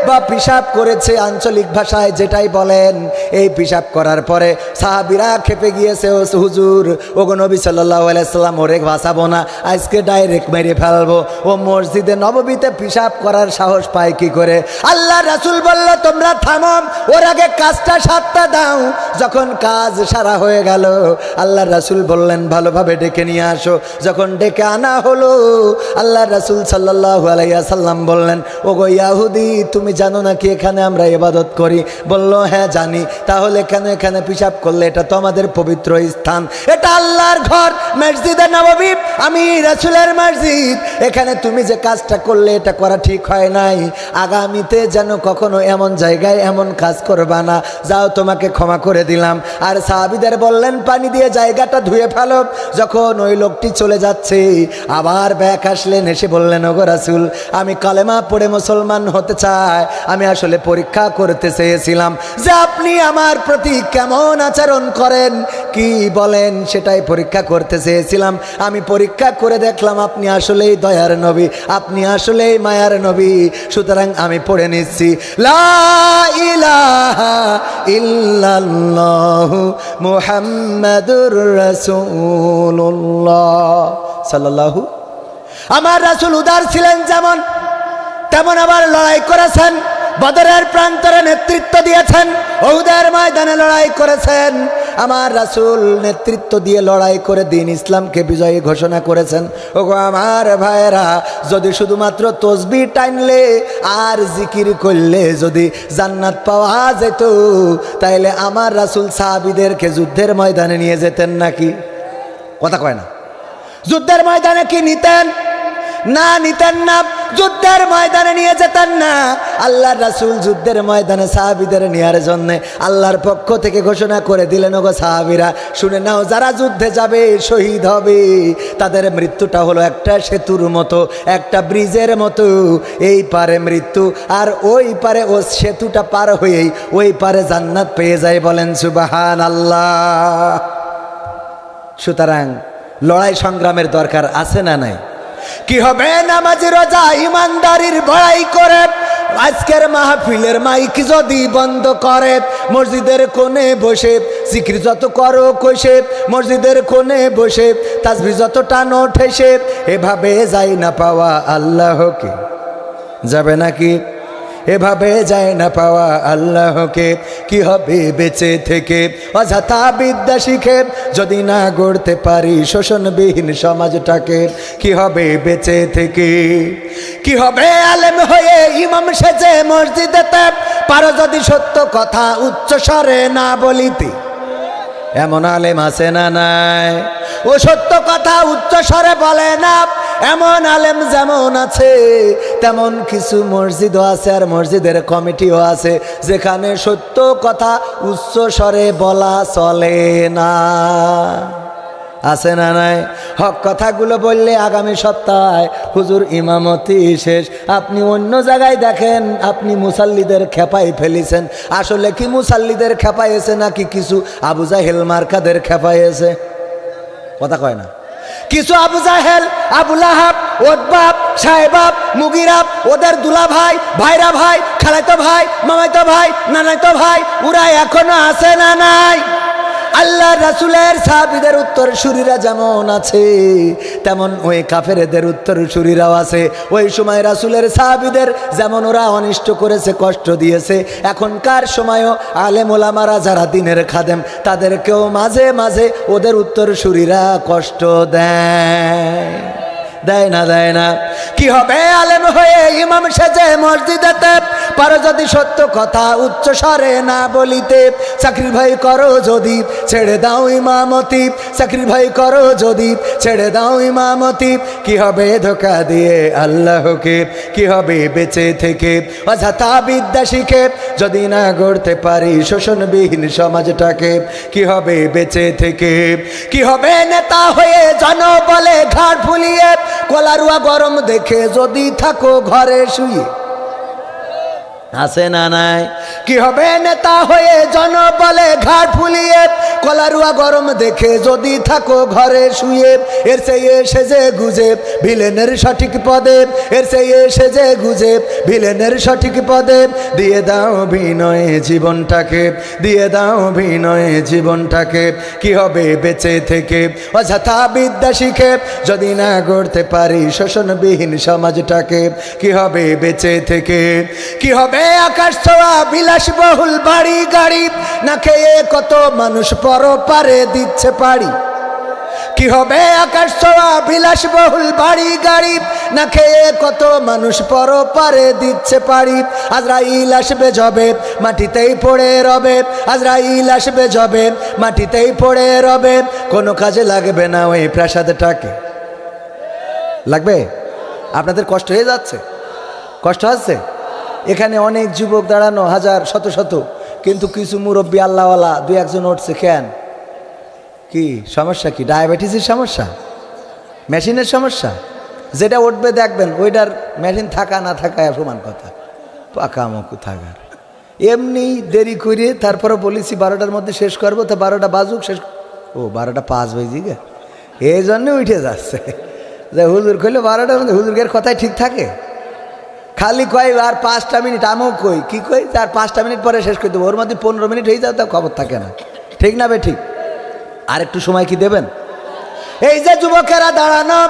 [SPEAKER 1] বা পিশাব করেছে, আঞ্চলিক ভাষায় যেটাই বলেন। এই পিশাব করার পরে সাহাবীরা খেপে গিয়েছে, ও হুজুর, ওগো নবী সাল্লাল্লাহু আলাইহি সাল্লাম, ওরে বাঁচাবো না, আজকে ডাইরেক্ট মেরে ফেলবো। ও মসজিদে নববীতে পিশাব করার সাহস পায় কি করে? আল্লাহ রাসূল বলল, তোমরা থামো, ওর আগে কাজটা সারতে দাও। যখন কাজ সারা হয়ে গেল, আল্লাহ রাসূল বললেন, ভালোভাবে ডেকে নিয়ে আসো। যখন ডেকে আনা হলো, আল্লাহ রাসূল সাল্লাল্লাহু আলাইহি সাল্লাম বললেন, ওগো ইহুদি, তুমি জানো নাকি এখানে আমরা ইবাদত করি? বলল, হ্যাঁ জানি। তাহলে কেন এখানে পিশাব করলে? এটা তো আমাদের পবিত্র স্থান, এটা আল্লাহর ঘর, মসজিদে নববী, আমি রাসূলের মসজিদ। এখানে তুমি যে কাজটা করলে এটা করা ঠিক হয় নাই। আগামীতে যেন কখনো এমন জায়গায় এমন কাজ করবা না। যাও, তোমাকে ক্ষমা করে দিলাম। আর সাহাবীদের বললেন, পানি দিয়ে জায়গাটা ধুয়ে ফেলো। যখন ওই লোকটি চলে যাচ্ছে, আবার ব্যাক আসলেন, এসে বললেন, ওগো রাসূল, আমি কালেমা পড়ে মুসলমান হতে চাই। আমি আসলে পরীক্ষা করতে চেয়েছিলাম যে আপনি আমার প্রতি কেমন আচরণ করেন, কি বলেন, সেটাই পরীক্ষা করতে চেয়েছিলাম। আমি পরীক্ষা করে দেখলাম আপনি আসলেই দয়ার নবী, আপনি আসলেই মায়ার নবী। সুতরাং আমি পড়ে নিচ্ছি, লা ইলাহা ইল্লাল্লাহু মুহাম্মাদুর রাসূলুল্লাহ সাল্লাল্লাহু। আমার রাসূল উদার ছিলেন যেমন, তেমন আবার লড়াই করেছেন, বদরের প্রান্তরে নেতৃত্ব দিয়েছেন, উহুদের ময়দানে লড়াই করেছেন। আমার রাসূল নেতৃত্ব দিয়ে লড়াই করে দিন ইসলামকে বিজয়ী ঘোষণা করেছেন। ওগো আমার ভাইয়েরা, যদি শুধুমাত্র তসবিহ টানলে আর জিকির করলে যদি জান্নাত পাওয়া যেত, তাইলে আমার রাসূল সাহাবীদেরকে যুদ্ধের ময়দানে নিয়ে যেতেন নাকি? কথা কয় না। যুদ্ধের ময়দানে কি নিতেন? না, নিতেন না। যুদ্ধের ময়দানে নিয়ে যেতেন না। আল্লাহর রাসূল যুদ্ধের ময়দানে সাহাবীদের নেওয়ার জন্য আল্লাহর পক্ষ থেকে ঘোষণা করে দিলেন, ওগো সাহাবীরা শুনে নাও, যারা যুদ্ধে যাবে, শহীদ হবে, তাদের মৃত্যুটা হলো একটা সেতুর মতো, একটা ব্রিজের মতো। এই পারে মৃত্যু, আর ওই পারে ও সেতুটা পার হয়েই ওই পারে জান্নাত পেয়ে যায়। বলেন সুবহানাল্লাহ। সুতরাং লড়াই সংগ্রামের দরকার আছে না নাই? কি হবে নামাজ রোজা ইমানদারির বড়াই করে আজকের মাহফিলের মাইক যদি বন্ধ করে, মসজিদের কোণে বসে জিকির যত করো কষে, মসজিদের কোণে বসে তাসবিহ যত টানো ঠেসে, এভাবে যাই না পাওয়া আল্লাহকে। যাবে নাকি? এভাবে যায় না পাওয়া আল্লাহকে। কি হবে বেঁচে থেকে অযথা বিদ্যা শিখে, যদি না গড়তে পারি শোষণবিহীন সমাজটাকে? কি হবে বেঁচে থেকে? কি হবে আলেম হয়ে ইমাম সেজে মসজিদেতে, পারো যদি সত্য কথা উচ্চ স্বরে না বলিতে? এমন আলেম আছে না নাই? ও সত্য কথা উচ্চ স্বরে বলে না। এমন আলেম যেমন আছে, তেমন কিছু মসজিদও আছে, আর মসজিদের কমিটিও আছে, যেখানে সত্য কথা উচ্চ স্বরে বলা চলে না। আছে না নাই? হক কথাগুলো বললে আগামী সপ্তাহে হুজুর ইমামতি শেষ, আপনি অন্য জায়গায় দেখেন আপনি মুসাল্লিদের খেপাই ফেলেছেন। আসলে কি মুসাল্লিদের খেপাইছে নাকি কিছু আবু জাহেল মার্কাদের খেপাইছে? কথা কয় না। কিছু আবু জাহেল, আবু লাহাব, উতবা, সাহেবা, মুগিরা, ওদের দুলা ভাই, ভাইরা ভাই, খালাতো ভাই, মামাতো ভাই, নানাতো ভাই, ওরা এখনো আছে না নাই? আল্লাহ রাসূলের সাহাবীদের উত্তর সুরীরা যেমন আছে, তেমন ওই কাফেরদের উত্তর সুরীরাও আছে। ওই সময় রাসূলের সাহাবীদের যেমন ওরা অনিষ্ট করেছে, কষ্ট দিয়েছে, এখনকার সময়ও আলেম ওলামারা যারা দিনের খাদেম, তাদেরকেও মাঝে মাঝে ওদের উত্তর সুরীরা কষ্ট দেয়। দেয় না দেয় না। কি হবে আলেম হয়ে ইমাম সেজে মসজিদেতে, পারো যদি সত্য কথা উচ্চ স্বরে না বলিতে। চাকরির ভয় করো যদি ছেড়ে দাও ইমামতি, চাকরির ভয় করো যদি ছেড়ে দাও ইমামতি। কি হবে ধোকা দিয়ে আল্লাহকে, কি হবে বেঁচে থেকে অযথা বিদ্যা শিখে যদি না গড়তে পারি শোষণবিহীন সমাজটাকে। কি হবে বেঁচে থেকে, কি হবে নেতা হয়ে জনবলে ঘাড় ফুলিয়ে, কলারুয়া গরম দেখে যদি থাকো ঘরে শুয়ে। আছে না নাই? কি হবে নেতা হয়ে জনবলে ঘাট ফুলিয়ে, কলারুয়া গরম দেখে যদি থাকো ঘরে শুয়ে। এর চেয়ে সেজে গুজে ভিলেনের সঠিক পদে, এর চেয়ে সেজে গুজে ভিলেনের সঠিক পদে। দিয়ে দাও বিনয়ে জীবনটাকে, দিয়ে দাও বিনয়ে জীবনটাকে। কি হবে বেঁচে থেকে অযথা বিদ্যা শিখে যদি না গড়তে পারি শোষণবিহীন সমাজটাকে। কি হবে বেঁচে থেকে, কি হবে আকাশ ছোঁয়া বিলাসবহুল বাড়ি গাড়ি, না খেয়ে কত মানুষ পরপারে দিচ্ছে পাড়ি। কি হবে আকাশ ছোঁয়া বিলাসবহুল বাড়ি গাড়ি, না খেয়ে কত মানুষ পরপারে দিচ্ছে পাড়ি। আজরাইল আসবে যবে মাটিতেই পড়ে রবে, আজরাইল আসবে যবে মাটিতেই পড়ে রবে। কোনো কাজে লাগবে না ওই প্রাসাদটাকে। লাগবে? আপনাদের কষ্ট হয়ে যাচ্ছে? কষ্ট হচ্ছে? এখানে অনেক যুবক দাঁড়ানো, হাজার শত শত, কিন্তু কিছু মুরব্বী আল্লাহওয়ালা দু একজন উঠছে। কেন? কি সমস্যা? কি ডায়াবেটিসের সমস্যা, মেশিনের সমস্যা? যেটা উঠবে দেখবেন ওইটার মেশিন থাকা না থাকা সমান কথা, পাকামুকু থাকার। এমনি দেরি করে তারপরে বলেছি 12টার মধ্যে শেষ করবো, তো 12টা বাজুক শেষ। ও 12টা 5 বেজে গে, এই জন্য উঠে যাচ্ছে যে হুজুর কইলে 12টার মধ্যে। হুজুরের কথাই ঠিক থাকে? খালি কয় আর 5টা মিনিট, আমিও কই কি কই আর 5টা মিনিট পরে শেষ করে দেবো, ওর মধ্যে 15 মিনিট হয়ে যাও, তা খবর থাকে না। ঠিক না বে ঠিক? আর একটু সময় কি দেবেন? এই যে যুবকেরা দাঁড়ানো,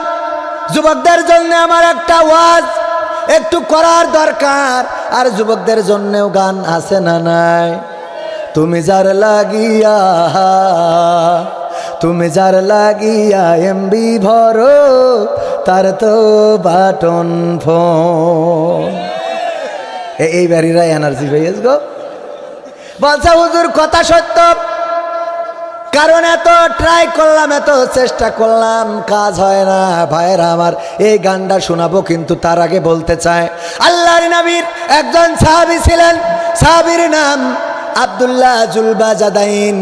[SPEAKER 1] যুবকদের জন্য আমার একটা ওয়াজ একটু করার দরকার। আর যুবকদের জন্যও গান আছে না নাই? তুমি যার লাগিয়া, তুমি যার লাগিয়া এমবি ভরো, তার তো বাটন ফোন। এই বাড়িরা এনার্জি পেয়েছ গো। বলছে হুজুর কথা সত্য, কারণ এত ট্রাই করলাম, এত চেষ্টা করলাম, কাজ হয় না। ভাইয়েরা আমার, এই গানটা শোনাবো, কিন্তু তার আগে বলতে চায় আল্লাহর নবীর একজন সাহাবী ছিলেন, সাহাবীর নাম আব্দুল্লাহ জুলবাজাদাইন।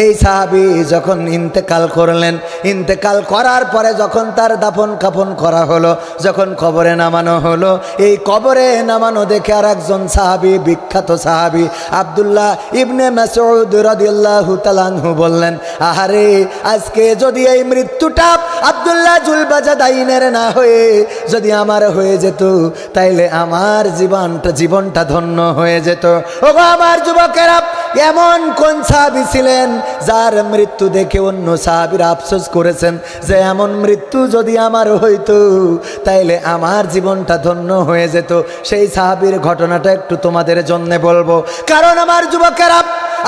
[SPEAKER 1] এই সাহাবী যখন ইন্তেকাল করলেন, ইন্তেকাল করার পরে যখন তার দাফন কাফন করা হলো, যখন কবরে নামানো হলো, এই কবরে নামানো দেখে আর একজন সাহাবী, বিখ্যাত সাহাবী আব্দুল্লাহ ইবনে মাসউদ রাদিয়াল্লাহু তাআলা আনহু বললেন, আহারে আজকে যদি এই মৃত্যুটা আব্দুল্লাহ জুলবাজাদাইনের না হয়ে যদি আমার হয়ে যেত, তাইলে আমার জীবনটা ধন্য হয়ে যেত। ওগো আমার যুবকেরা, এমন কোন সাহাবী ছিলেন যার মৃত্যু দেখে অন্য সাহাবীরা আফসোস করেছেন যে এমন মৃত্যু যদি আমার হইতো তাইলে আমার জীবনটা ধন্য হয়ে যেত? সেই সাহাবীর ঘটনাটা একটু তোমাদের জন্য বলবো। কারণ আমার যুবকেরা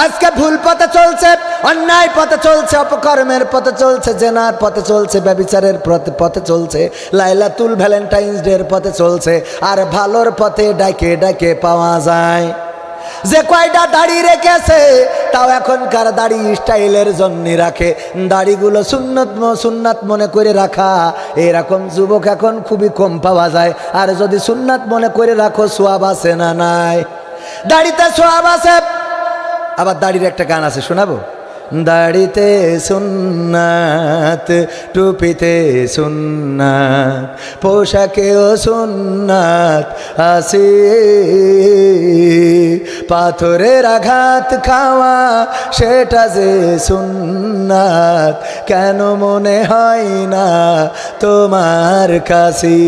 [SPEAKER 1] আজকে ভুল পথে চলছে, অন্যায় পথে চলছে, অপকর্মের পথে চলছে, জেনার পথে চলছে, ব্যভিচারের পথে চলছে, লাইলাতুল ভ্যালেন্টাইন্স ডের পথে চলছে। আর ভালোর পথে ডাকে ডাকে পাওয়া যায়। যে কয়টা দাড়ি রেখেছে তাও এখনকার দাড়ি স্টাইলের জন্য রাখে, দাড়িগুলো সুন্নাত মনে করে রাখা, এরকম যুবক এখন খুবই কম পাওয়া যায়। আর যদি সুন্নাত মনে করে রাখো, সোয়াব আছে না নাই? দাড়িতে সোয়াব আছে। আবার দাড়ির একটা গান আছে, শোনাবো? দাড়িতে সুন্নাত, টুপিতে সুন্নাত, পোশাকেও সুন্নাত আছে, পাথরের আঘাত খাওয়া সেটা যে সুন্নাত, কেন মনে হয় না তোমার কাছে,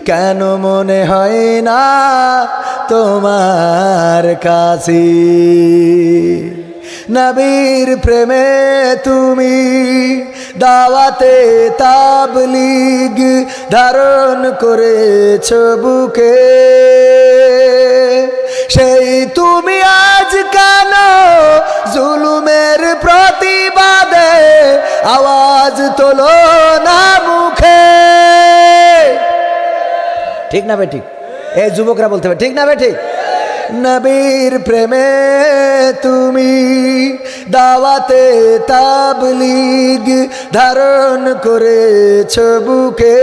[SPEAKER 1] কেন মনে হয় না তোমার কাছে? নবীর প্রেমে তুমি দাওয়াতে তাবলীগ ধারণ করেছ বুকে, সেই তুমি আজ কেন জুলুমের প্রতিবাদে আওয়াজ তোলো না মুখে? ঠিক না বে ঠিক? এই যুবকরা বলতে হবে ঠিক না বে ঠিক? নবীর প্রেমে তুমি দাওয়াতে তাবলীগ ধারণ করেছ বুকে,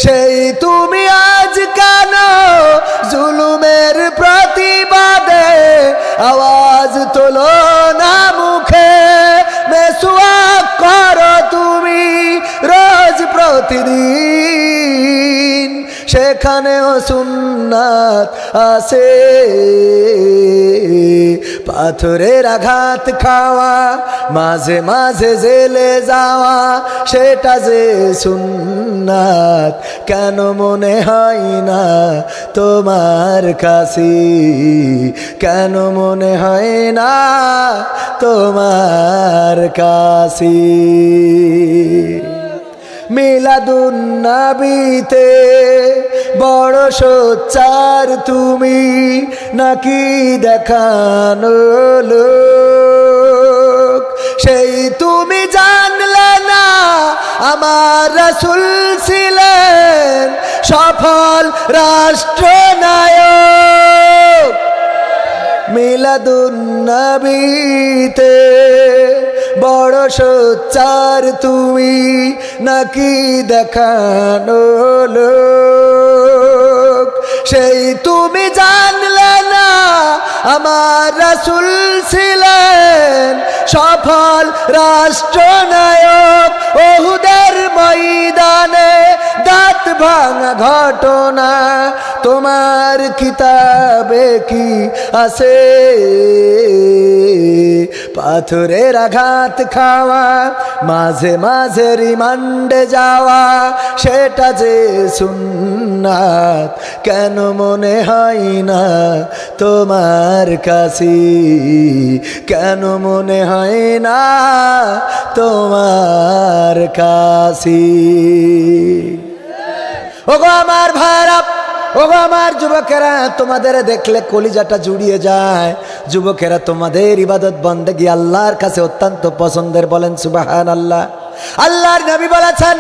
[SPEAKER 1] সেই তুমি আজ কেন জুলুমের প্রতিবাদে আওয়াজ তোলো না মুখে? মেসওয়াক করো তুমি রোজ প্রতিদিন, সেখানেও সুন্নাত আছে। পাথরের আঘাত খাওয়া, মাঝে মাঝে জেলে যাওয়া, সেটা যে সুন্নাত কেন মনে হয় না তোমার কাছে? কেন মনে হয় না তোমার কাছে? মিলাদুন নবীতে বড় সোচ্চার তুমি, নাকি দেখানো লোক? সেই তুমি জানলে না আমার রাসূল ছিলেন সফল রাষ্ট্রনায়ক। মিলাদুন নবীতে বড় সোচ্চার তুমি, নাকি দেখানো লোক? সেই তুমি জানলে না আমার রাসূল ছিলেন সফল রাষ্ট্রনায়ক। ওহুদের ময়দানে দাঁত ভাঙা ঘটনা তোমার কিতাবে কি আছে? পাথরের আঘাত খাওয়া, মাঝে মাঝে রিমান্ডে যাওয়া, সেটা যে সুন্নাত কেন মনে হয় না তোমার কাছে? কেন মনে হয় না তোমার কাছে? ওগো আমার ভাইরা, ওগো আমার যুবকেরা, তোমাদের দেখলে কলিজাটা জুড়িয়ে যায়। যুবকেরা, তোমাদের ইবাদত বন্দেগী আল্লাহর কাছে অত্যন্ত পছন্দের, বলেন সুবহানাল্লাহ। আল্লাহর নবী বলেছেন,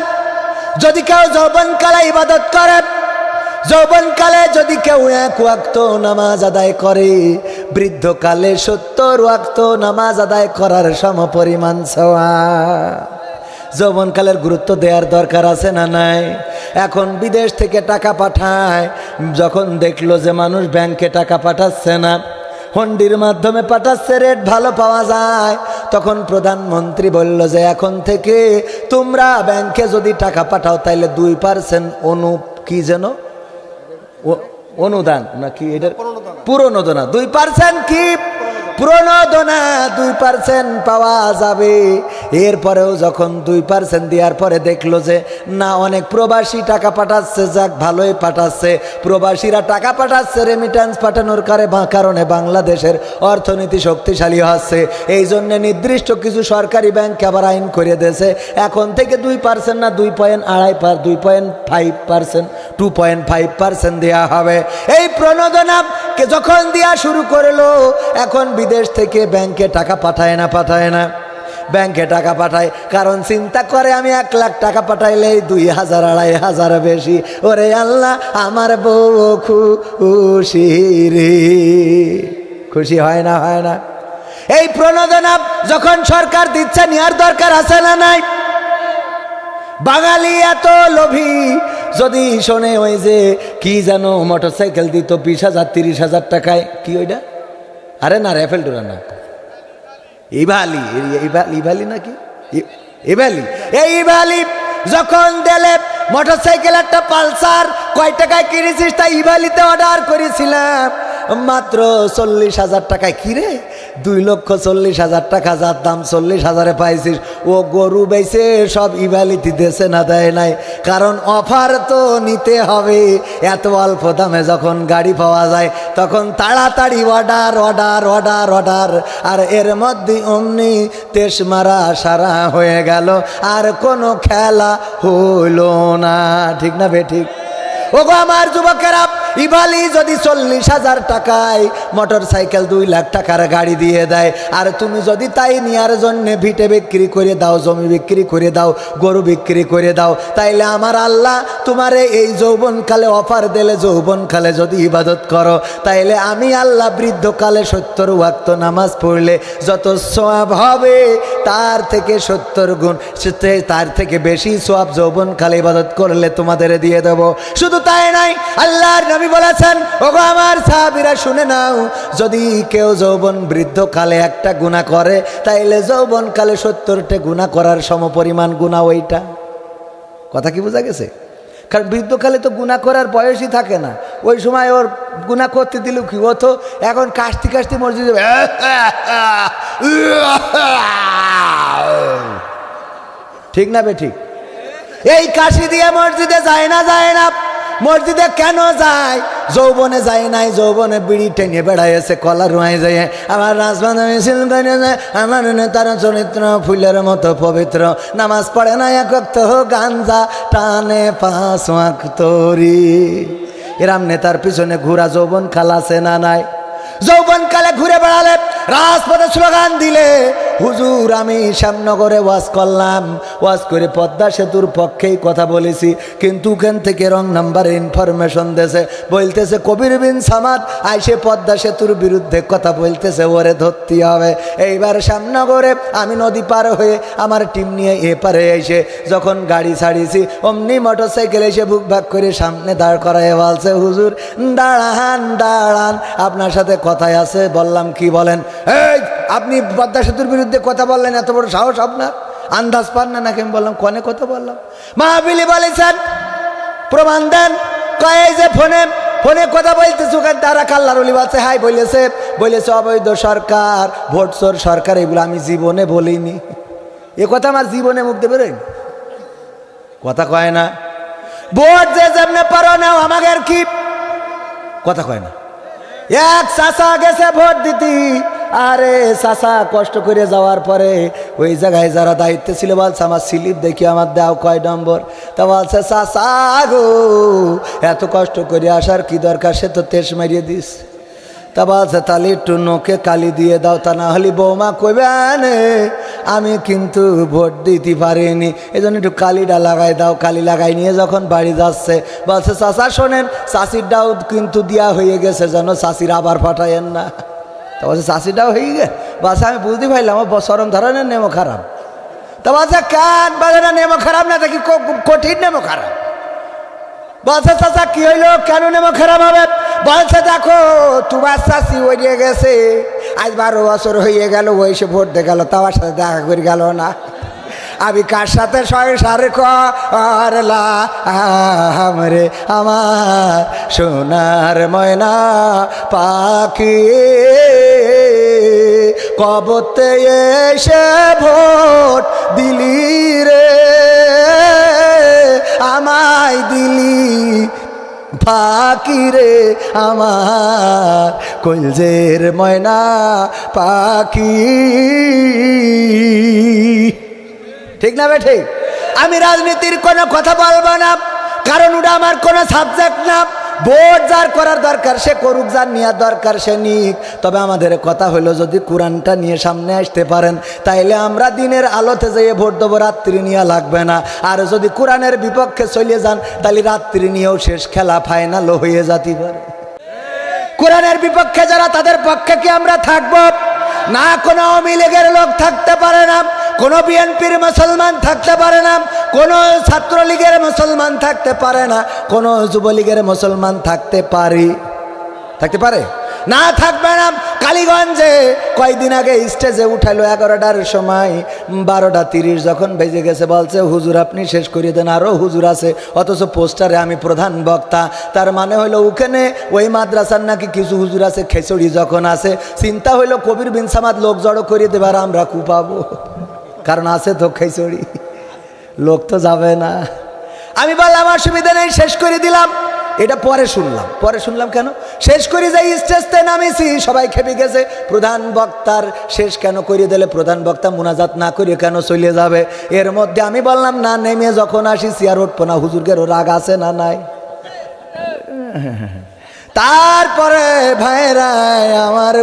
[SPEAKER 1] যদি কেউ যৌবনকালে ইবাদত করে, যৌবনকালে যদি কেউ 1 ওয়াক্ত নামাজ আদায় করে, বৃদ্ধকালে 70 ওয়াক্ত নামাজ আদায় করার সমপরিমাণ সওয়াব। যৌবনকালের গুরুত্ব দেওয়ার দরকার আছে না নাই? এখন বিদেশ থেকে টাকা পাঠায়, যখন দেখলো যে মানুষ ব্যাংকে টাকা পাঠাচ্ছে না, হুন্ডির মাধ্যমে পাঠাচ্ছে, রেট ভালো পাওয়া যায়, তখন প্রধানমন্ত্রী বলল যে এখন থেকে তোমরা ব্যাংকে যদি টাকা পাঠাও তাহলে 2% কি যেন অনুদান নাকি এটার পুরনোদনা, 2% কি প্রণোদনা 2% পাওয়া যাবে। এরপরেও যখন 2% দেওয়ার পরে দেখলো যে না, অনেক প্রবাসী টাকা পাঠাচ্ছে, যাক ভালোই পাঠাচ্ছে, প্রবাসীরা টাকা পাঠাচ্ছে, রেমিট্যান্স পাঠানোর কারণে বাংলাদেশের অর্থনীতি শক্তিশালী হচ্ছে। এই জন্যে নির্দিষ্ট কিছু সরকারি ব্যাংকে আবার আইন করে দিয়েছে, এখন থেকে 2% না 2.5%, 2.5% দেওয়া হবে। এই প্রণোদনাকে যখন দেওয়া শুরু করলো, এখন বিদেশ থেকে ব্যাংকে টাকা পাঠায় না, ব্যাংকে টাকা পাঠায়, কারণ চিন্তা করে আমি 1 লাখ টাকা পাঠাইলে 2000 2500 বেশি। ওরে আল্লাহ, আমার বউ খুশি রে, খুশি হয় না? হয় না? এই প্রণোদনা যখন সরকার দিচ্ছে, নেওয়ার দরকার আছে না নাই? বাঙালি এত লোভী, যদি শোনে ওই যে কি যেন মোটরসাইকেল দিত 20,000 30,000 টাকায়, কি ওইটা? আরে না, রেফেল ডোরা না, ইভালি নাকি ইভালি যখন দিলে মোটরসাইকেল একটা পালসার, কয় টাকায় কিনেছিস? তাই ইভালিতে অর্ডার করেছিলাম, মাত্র 40,000 টাকায়। কিরে, 2,40,000 টাকা, যার দাম 40,000-এ পাইছিস। ও গরু বেচে সব ইভালিতে দেশে না দেয় নাই, কারণ অফার তো নিতে হবে। এত অল্প দামে যখন গাড়ি পাওয়া যায় তখন তাড়াতাড়ি অর্ডার, আর এর মধ্যে অমনি তেশমারা সারা হয়ে গেল, আর কোনো খেলা হলো না। ঠিক না বে ঠিক? ওগো আমার যুবকেরা, ইবালি যদি 40,000 টাকায় মোটর সাইকেল 2 লাখ টাকার গাড়ি দিয়ে দেয়, আর তুমি যদি তাই নেওয়ার জন্য ভিটে বিক্রি করে দাও, জমি বিক্রি করে দাও, গরু বিক্রি করে দাও, তাইলে আমার আল্লাহ তোমারে এই যৌবনকালে অফার দিলে, যৌবনকালে যদি ইবাদত করো, তাইলে আমি আল্লাহ বৃদ্ধকালে 70 ওয়াক্ত নামাজ পড়লে যত সওয়াব হবে তার থেকে 70 গুণ, তার থেকে বেশি সওয়াব যৌবনকালে ইবাদত করলে তোমাদের দিয়ে দেব। শুধু তাই নাই, আল্লাহর নবী বলেছেন, ওগো আমার সাহাবীরা শুনে নাও, যদি কেউ যৌবন বৃদ্ধকালে একটা গুনাহ করে, তাইলে যৌবনকালে 70টা গুনাহ করার সমপরিমাণ গুনাহ ওইটা। কথা কি বোঝা গেছে? কারণ বৃদ্ধকালে তো গুনাহ করার বয়সই থাকে না, ওই সময় ওর গুনাহ করতে দিল কি হতো, এখন কাশতে কাশতে মসজিদে ঠিক না বে ঠিক? এই কাশি দিয়ে মসজিদে যায় না, যায় না। মসজিদে কেন যায়? যৌবনে যায় নাই, যৌবনে বিড়ি টেনে বেড়াইছে, কলা রুয়াই যায়, আমার রাজবান্ধা মিছিল করে যায়, আমার নেতার চরিত্র ফুলের মতো পবিত্র, নামাজ পড়ে না এক ওয়াক্ত, গাঞ্জা টানে 5 ওয়াক্ত। এরাম নেতার পিছনে ঘোরা যৌবন কাল আছে না নাই? যৌবন কালে ঘুরে বেড়ালে, রাজপথে স্লোগান দিলে, হুজুর আমি শ্যামনগরে ওয়াজ করলাম, ওয়াজ করে পদ্মা সেতুর পক্ষেই কথা বলেছি, কিন্তু ওখান থেকে রং নাম্বারে ইনফরমেশন দিয়েছে, বলতেছে কবির বিন সামাদ আইসে পদ্মা সেতুর বিরুদ্ধে কথা বলতেছে, ওরে ধরতে হবে। এইবার শ্যামনগরে আমি নদী পার হয়ে আমার টিম নিয়ে এপারে এসে যখন গাড়ি ছাড়িয়েছি, অমনি মোটরসাইকেল এসে বুক ভাগ করে সামনে দাঁড় করায় বলছে, হুজুর দাঁড়ান দাঁড়ান, আপনার সাথে কথাই আছে। বললাম কি বলেন? এই আপনি পদ্মা সেতুর বিরুদ্ধে কথা বললেন, এত বড় সাহস আপনার? আন্দাজ পান না নাকি? আমি বললাম কনে কথা বললাম। মাহফিলে বলেছেন, প্রমাণ দেন। কয়ে যে ফোনে ফোনে কথা বলতেছে, ওখানে তারা কাল্লার অলি বলছে, হাই বলেছে অবৈধ সরকার, ভোট চোর সরকার, এগুলো আমি জীবনে বলিনি। এ কথা আমার জীবনে মুখ দেবে রে, কথা কয় না। ভোট যে যেমনে পারো নাও, আমাকে আর কি কথা কয় না। এক চাচা গেছে ভোট দিতি, আরে চাচা কষ্ট করে যাওয়ার পরে ওই জায়গায় যারা দায়িত্বে ছিল বলছে, আমার স্লিপ দেখি আমার দাও কয় নম্বর। তা বলছে, চাচা গো এত কষ্ট করে আসার কি দরকার, সে তো তেজ মারিয়ে দিস। তা বলছে, তাহলে একটু নোকে কালি দিয়ে দাও, তা না হলে বৌমা কইবে আমি কিন্তু ভোট দিতে পারিনি, এই জন্য একটু কালিটা লাগাই দাও। কালি লাগাই নিয়ে যখন বাড়ি যাচ্ছে, বলছে, চাচা শোনেন, চাষির ডাও কিন্তু দেওয়া হয়ে গেছে, যেন চাষির আবার পাঠায়েন না। তা বলছে, চাষিটাও হয়ে গে? বলছে, আমি বুঝতে পারলাম ও চরম ধরনের নেমো খারাপ। তা বলছে, কান বাজে না, নেমো খারাপ না, দেখি কঠিন নেমো খারাপ। বলছে, চাচা কি হইলো, কেন নেমো খারাপ হবে? বলছে, দেখো তোমার চাষি ওইয়ে গেছে, আজ 12 বছর হয়ে গেল, ওই সে ভোট দিয়ে গেল, তার সাথে দেখা করে গেল না। আমি কার সাথে সংসার করলাম রে আমার সোনার ময়না পাখি, কবতে এসে ভোট দিলি রে, আমায় দিলি ফাঁকি রে আমার কলজের ময়না পাখি। ঠিক না বেঠে? আমি রাজনীতির কোনো কথা বলবো না, কারণ ওটা আমার কোনো সাবজেক্ট না। ভোট যার করার দরকার সে করুক, যার নেওয়ার দরকার সে নিক। তবে আমাদের কথা হলো, যদি কোরআনটা নিয়ে সামনে আসতে পারেন, তাইলে আমরা দিনের আলোতে যেয়ে ভোট দেবো, রাত্রি নিয়ে লাগবে না। আর যদি কোরআনের বিপক্ষে চলে যান, তাহলে রাত্রি নিয়েও শেষ, খেলা ফাইনালও হয়ে যেতে পারে। কোরআনের বিপক্ষে যারা, তাদের পক্ষে কি আমরা থাকবো না? কোনো আওয়ামী লীগের লোক থাকতে পারে না, কোনো বিএনপির মুসলমান থাকতে পারে না, কোনো ছাত্রলীগের মুসলমান থাকতে পারে না, কোনো যুবলীগের মুসলমান থাকতে পারে না? থাকবে না। কালীগঞ্জে কয়েকদিন আগে স্টেজে উঠালো 11টার সময়, 12:30 যখন বেজে গেছে, বলছে, হুজুর আপনি শেষ করিয়ে দেন, আরও হুজুর আছে, অথচ পোস্টারে আমি প্রধান বক্তা। তার মানে হলো ওখানে ওই মাদ্রাসার নাকি কিছু হুজুর আছে, খেচড়ি যখন আছে, চিন্তা হইলো কবির বিন সামাদ লোক জড়ো করিয়ে দেবার, আমরা কুপাবো, কারণ আছে তো খেচড়ি, লোক তো যাবে না। আমি বললাম অসুবিধা নেই, শেষ করে দিলাম। এটা পরে শুনলাম কেন শেষ করে যাই, স্টেজতে নামিছি, সবাই খেপে গেছে, প্রধান বক্তার শেষ কেন করিয়ে দিলে, প্রধান বক্তা মুনাজাত না করিয়ে কেন চলে যাবে? এর মধ্যে আমি বললাম, না, নেমে যখন আসি চেয়ার উঠবো না, হুজুরগেরও রাগ আছে না নাই? তারপরে ভাইরা আমার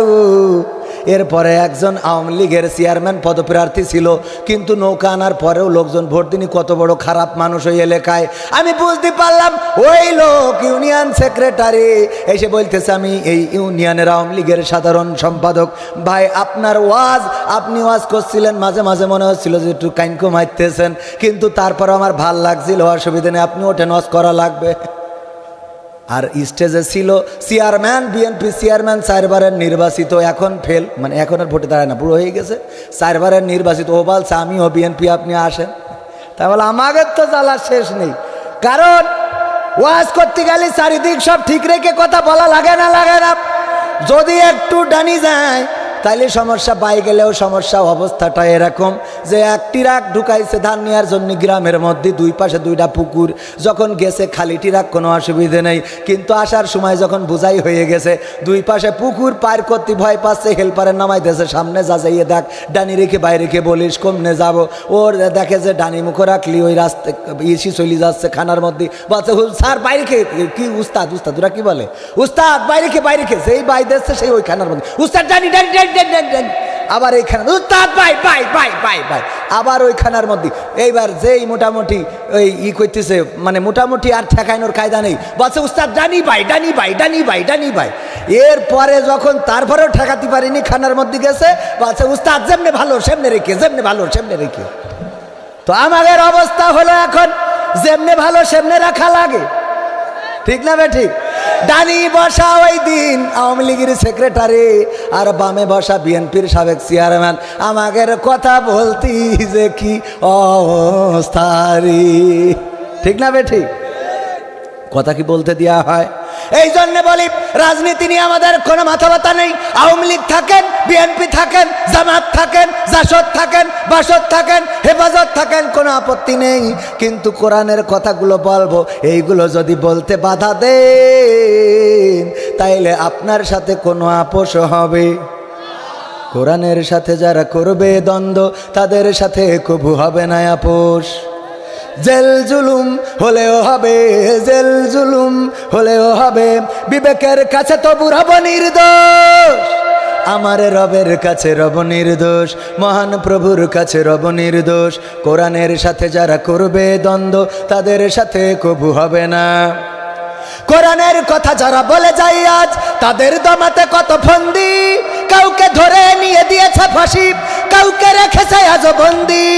[SPEAKER 1] এরপরে একজন আওয়ামী লীগের চেয়ারম্যান পদপ্রার্থী ছিল, কিন্তু নৌকা আনার পরেও লোকজন ভোট দিনি। কত বড় খারাপ মানুষ ওই এলাকায়, আমি বুঝতে পারলাম। ওই লোক ইউনিয়ন সেক্রেটারি এসে বলতেছে, আমি এই ইউনিয়নের আওয়ামী লীগের সাধারণ সম্পাদক। ভাই আপনার ওয়াজ, আপনি ওয়াজ করছিলেন, মাঝে মাঝে মনে হচ্ছিল যে একটু কাইনকো মারতেছেন, কিন্তু তারপর আমার ভাল লাগছিল, অসুবিধা নেই, আপনি ওঠেন, ওয়াজ করা লাগবে। আর স্টেজে ছিল চেয়ারম্যান, বিএনপি চেয়ারম্যান, 4 বারের নির্বাচিত, এখন ফেল, মানে এখন আর ভোটে দাঁড়ায় না, পুরো হয়ে গেছে, 4 বারের নির্বাচিত। ও বলছে আমিও বিএনপি, আপনি আসেন। তা বলে আমাদের তো জ্বালার শেষ নেই, কারণ ওয়াজ করতে গেলে চারিদিক সব ঠিক রেখে কথা বলা লাগে না, লাগে না। যদি একটু ডানি যায় তাইলে সমস্যা, পাই গেলেও সমস্যা। অবস্থাটা এরকম যে এক ট্রাক ঢুকাইছে ধান নেওয়ার জন্য গ্রামের মধ্যে, 2 পাশে 2টা পুকুর। যখন গেছে খালি ট্রাক, কোনো অসুবিধে নেই, কিন্তু আসার সময় যখন বোঝাই হয়ে গেছে 2 পাশে পুকুর, পার করতে ভয় পাচ্ছে, হেল্পারের নামাইতেছে, সামনে যা যাইয়ে দেখ, ডানি রেখে বাইরে রেখে বলিস কমনে যাব। ওর দেখে যে ডানি মুখ রাখলি ওই রাস্তা ইসি চলে যাচ্ছে খানার মধ্যে, বলছে স্যার বাইরে খেয়ে, কি উস্তাদ, উস্তাদ ওরা কি বলে, উস্তাদ বাইরে খেয়ে, বাইরে খেয়ে, সেই বাই দিচ্ছে সেই ওই খানার মধ্যে, উস্তাদ ডানি ডানি ডানি, আবার এইখানে উস্তাদ bye bye bye bye bye, আবার ওই খানার মধ্যে। এইবার যেই মোটামুটি ওই করতেছে, মানে মোটামুটি আর ঠেকানোর কায়দা নেই, বলছে উস্তাদ ডানি বাই ডানি বাই ডানি বাই ডানি বাই। এরপরে যখন তারপরেও ঠেকাতে পারিনি, খানার মধ্যে গেছে, বলছে উস্তাদ যেমনে ভালো সেমনে রেখে, যেমনে ভালো সেমনে রেখে। তো আমাদের অবস্থা হলো এখন যেমনে ভালো সেমনে রাখা লাগে, ঠিক না বে ঠিক? ডানি বসা ওই দিন আওয়ামী লীগের সেক্রেটারি, আর বামে বসা বিএনপির সাবেক চেয়ারম্যান। আমাদের কথা বলতি যে কি অবস্থারি, ঠিক না বে ঠিক? কথা কি বলতে দেওয়া হয়? এই জন্য বলি রাজনীতি নিয়ে আমাদের কোনো মাথা ব্যথা নেই। আওয়ামী লীগ থাকেন, বিএনপি থাকেন, জামাত থাকেন, জাসদ থাকেন, বাসদ থাকেন, হেফাজত থাকেন, কোনো আপত্তি নেই, কিন্তু কোরআনের কথাগুলো বলবো, এইগুলো যদি বলতে বাধা দেন তাইলে আপনার সাথে কোনো আপোষ হবে? কোরআনের সাথে যারা করবে দ্বন্দ্ব, তাদের সাথে কবু হবে না আপোষ। জেল জুলুম হলেও হবে, জেল জুলুম হলেও হবে, বিবেকের কাছে তবু রব নির্দোষ, আমার রবের কাছে রব নির্দোষ, মহান প্রভুর কাছে রব নির্দোষ। কোরআনের সাথে যারা করবে দ্বন্দ্ব, তাদের সাথে কবু হবে না। কোরআনের কথা যারা বলে যায় আজ, তাদের দমাতে কত ফন্দি, কাউকে ধরে নিয়ে দিয়েছে ফাঁসি, কাউকে রেখেছে আজ বন্দি।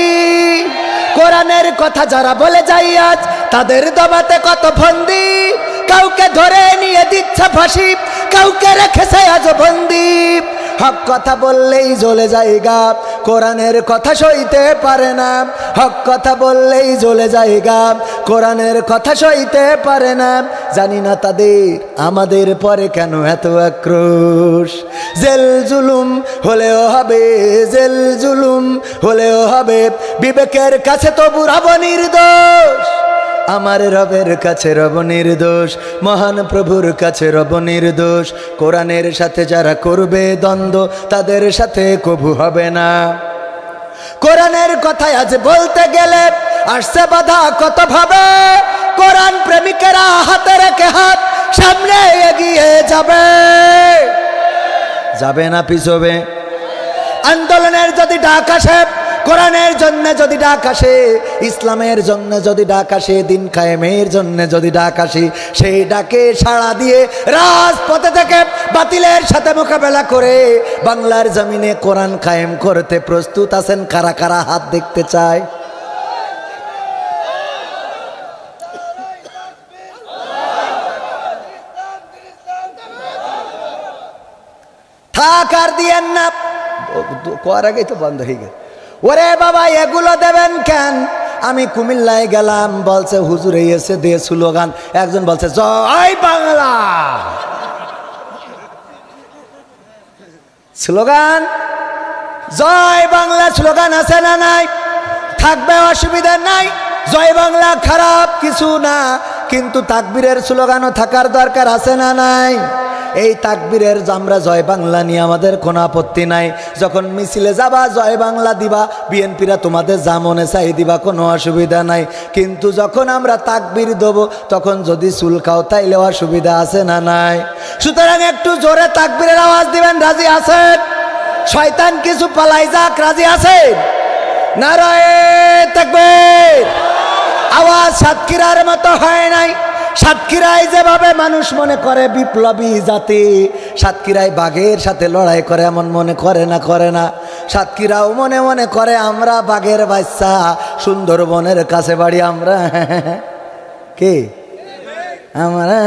[SPEAKER 1] কোরআনের কথা যারা বলে যায় আজ, তাদের দমাতে কত ফন্দি, কাউকে ধরে নিয়ে দিচ্ছে ফাঁসি, কাউকে রেখেছে আজ বন্দি। হক কথা বললেই জ্বলে যায় গা, কোরআনের কথা সইতে পারে না, হক কথা বললেই জ্বলে যায় গা, কোরআনের কথা সইতে পারে না। জানি না তাদের আমাদের পরে কেন এত আক্রোশ। জেল জুলুম হলেও হবে, জেল জুলুম হলেও হবে, বিবেকের কাছে তবু রব নির্দোষ, আমার রবের কাছে রব নির্দোষ, মহান প্রভুর কাছে রব নির্দোষ। কোরআনের সাথে যারা করবে দ্বন্দ্ব, তাদের সাথে কবু হবে না। কোরআনের কথা আজ বলতে গেলে আসছে বাধা কত ভাবে, কোরআন প্রেমিকেরা হাতে রেখে হাত সামনে এগিয়ে যাবে, যাবে না পিছবে। আন্দোলনের যদি ডাক আসে, কোরআনের জন্য যদি ডাক আসে, ইসলামের জন্য যদি ডাক আসে, দিন কায়েমের জন্য যদি ডাক আসে, সেই ডাকে সাড়া দিয়ে রাজপথে থেকে বাতিলের সাথে মোকাবেলা করে বাংলার জমিনে কোরআন কায়েম করতে প্রস্তুত আছেন কারা কারা? হাত দেখতে চায়। থাক আর দিয়েন না, করার আগেই তো বন্ধ হয়ে গেছে। ওরে বাবা এগুলো দেবেন কেন? আমি কুমিল্লায় গেলাম, বলছে হুজুর এসে দে স্লোগান। একজন বলছে জয় বাংলা, স্লোগান জয় বাংলা স্লোগান আছে না নাই? থাকবে, অসুবিধা নাই। জয় বাংলা খারাপ কিছু না, কিন্তু তাকবীরের স্লোগানও থাকার দরকার আছে না নাই? এই তাকবীরের আমরা জয় বাংলা নিয়ে আমাদের কোনো আপত্তি নাই। যখন মিছিলে যাবা জয় বাংলা দিবা, বিএনপিরা তোমাদের যা মনে চাই দিবা, কোনো অসুবিধা নাই। কিন্তু যখন আমরা তাকবীর দেব তখন যদি চুলকাও তাইলে অসুবিধা আছে না নাই? সুতরাং একটু জোরে তাকবীরের আওয়াজ দিবেন। রাজি আছেন? শয়তান কিছু পালাই যাক, রাজি আছেন? নারায়ে তাকবীর। আওয়াজ সাতক্ষীরার মতো হয় নাই। সাতক্ষীরায় যেভাবে মানুষ মনে করে বিপ্লবী জাতি, সাতক্ষীরায় বাঘের সাথে লড়াই করে এমন মনে করে না, করে না। সাতক্ষীরাও মনে মনে করে আমরা বাঘের বাচ্চা, সুন্দরবনের কাছে বাড়ি আমরা। কে আমরা?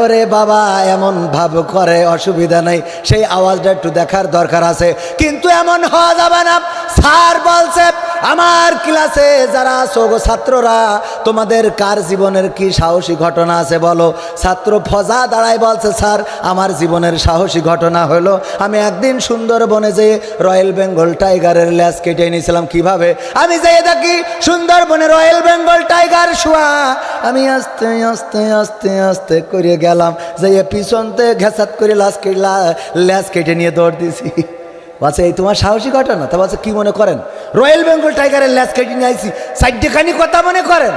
[SPEAKER 1] ওরে বাবা, এমন ভাব করে, অসুবিধা নাই। সেই আওয়াজটা একটু দেখার দরকার আছে। কিন্তু এমন হওয়া যাবে না। স্যার বলছে আমার ক্লাসে যারা আছো গো ছাত্ররা, তোমাদের কার জীবনের কি সাহসী ঘটনা আছে বলো? ছাত্র ফজা দাঁড়ায় বলছে, স্যার আমার জীবনের সাহসী ঘটনা হলো আমি একদিন সুন্দরবনে যেয়ে রয়্যাল বেঙ্গল টাইগারের ল্যাজ কেটে নিয়েছিলাম। কিভাবে? আমি যেয়ে দেখি সুন্দরবনে রয়্যাল বেঙ্গল টাইগার শোয়া। আমি আস্তে আস্তে আস্তে আস্তে করে গেলাম, যেয়ে পিছনতে ঘেঁচাত করে ল্যাজ কেটে নিয়ে দৌড় দিয়েছি। বলছে এই তোমার সাহসী ঘটনা? তা বলছে কি মনে করেন? রয়্যাল বেঙ্গল টাইগারের ল্যাজ কেটে নিয়ে আইছি, সাইডখানি কথা মনে করেন?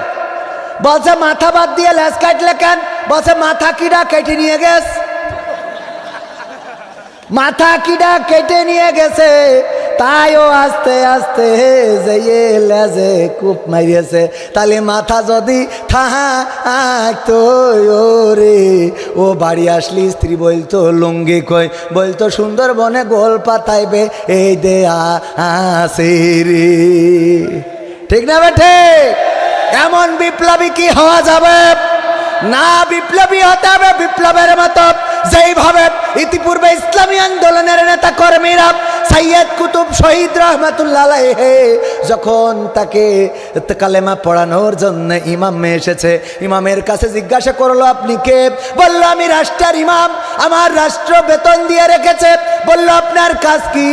[SPEAKER 1] বলছে মাথা বাদ দিয়ে ল্যাজ কাটলে কেন? বলছে মাথা কিডা কেটে নিয়ে গেছে। মাথা কিডা কেটে নিয়ে গেছে, তাইও আস্তে আস্তে যেয়ে লেজে কূপ মারিয়েছে। তাহলে মাথা যদি থাকতো রে, ও বাড়ি আসলি স্ত্রী বলতো লুঙ্গি কই, বলতো সুন্দরবনে গোল পাতাইবে এই দে আসে রে। ঠিক না বেঠে? এমন বিপ্লবী কি হওয়া যাবে না? বিপ্লবী হতে হবে বিপ্লবের মতো, যেইভাবে ইতিপূর্বে ইসলামী আন্দোলনের নেতা কর্মীরা সৈয়দ কুতুব শহীদ রহমাতুল্লাহ আলাইহি যখন তাকে কালেমা পড়ানোর জন্য ইমাম এসেছে, ইমামের কাছে জিজ্ঞাসা করলো আপনি কে? বলল আমি রাষ্ট্রের ইমাম, আমার রাষ্ট্র বেতন দিয়ে রেখেছে। বলল আপনার কাজ কি?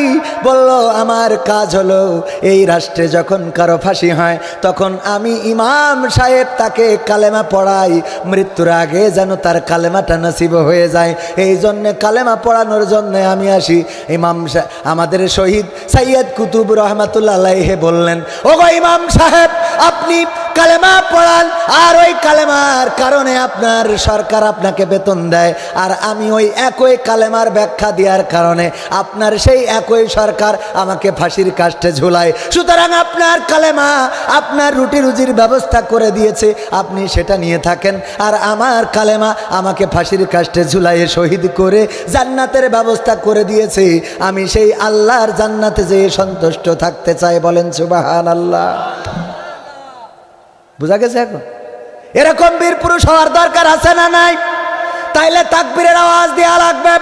[SPEAKER 1] বলল আমার কাজ হলো এই রাষ্ট্রে যখন কারো ফাঁসি হয় তখন আমি ইমাম সাহেব তাকে কালেমা পড়াই, মৃত্যুর আগে যেন তার কালেমাটা নসিব হয়ে যায়। এই জন্যে কালেমা পড়ানোর জন্য আমি আসি। ইমাম আমাদের শহীদ সৈয়দ কুতুব রহমাতুল্লাহ আলাইহি বললেন, ওগো ইমাম সাহেব আপনি কালেমা পড়ান, আর ওই কালেমার কারণে আপনার সরকার আপনাকে বেতন দেয়, আর আমি ওই একই কালেমার ব্যাখ্যা দেওয়ার কারণে আপনার সেই একই সরকার আমাকে ফাঁসির কাস্টে ঝুলায়। সুতরাং আপনার কালেমা আপনার রুটি রুজির ব্যবস্থা করে দিয়েছে, আপনি সেটা নিয়ে থাকেন, আর আমার কালেমা আমাকে ফাঁসির কাস্টে ঝুলাইয়ে শহীদ করে জান্নাতের ব্যবস্থা করে দিয়েছে। আমি সেই আল্লাহর জান্নাতে যেয়ে সন্তুষ্ট থাকতে চাই। বলেন সুবহানাল্লাহ। বুঝা গেছে? এখন এরকম বীর পুরুষ হওয়ার দরকার আছে না নাই? তাইলে তাকবীরের আওয়াজ দেওয়া লাগবে।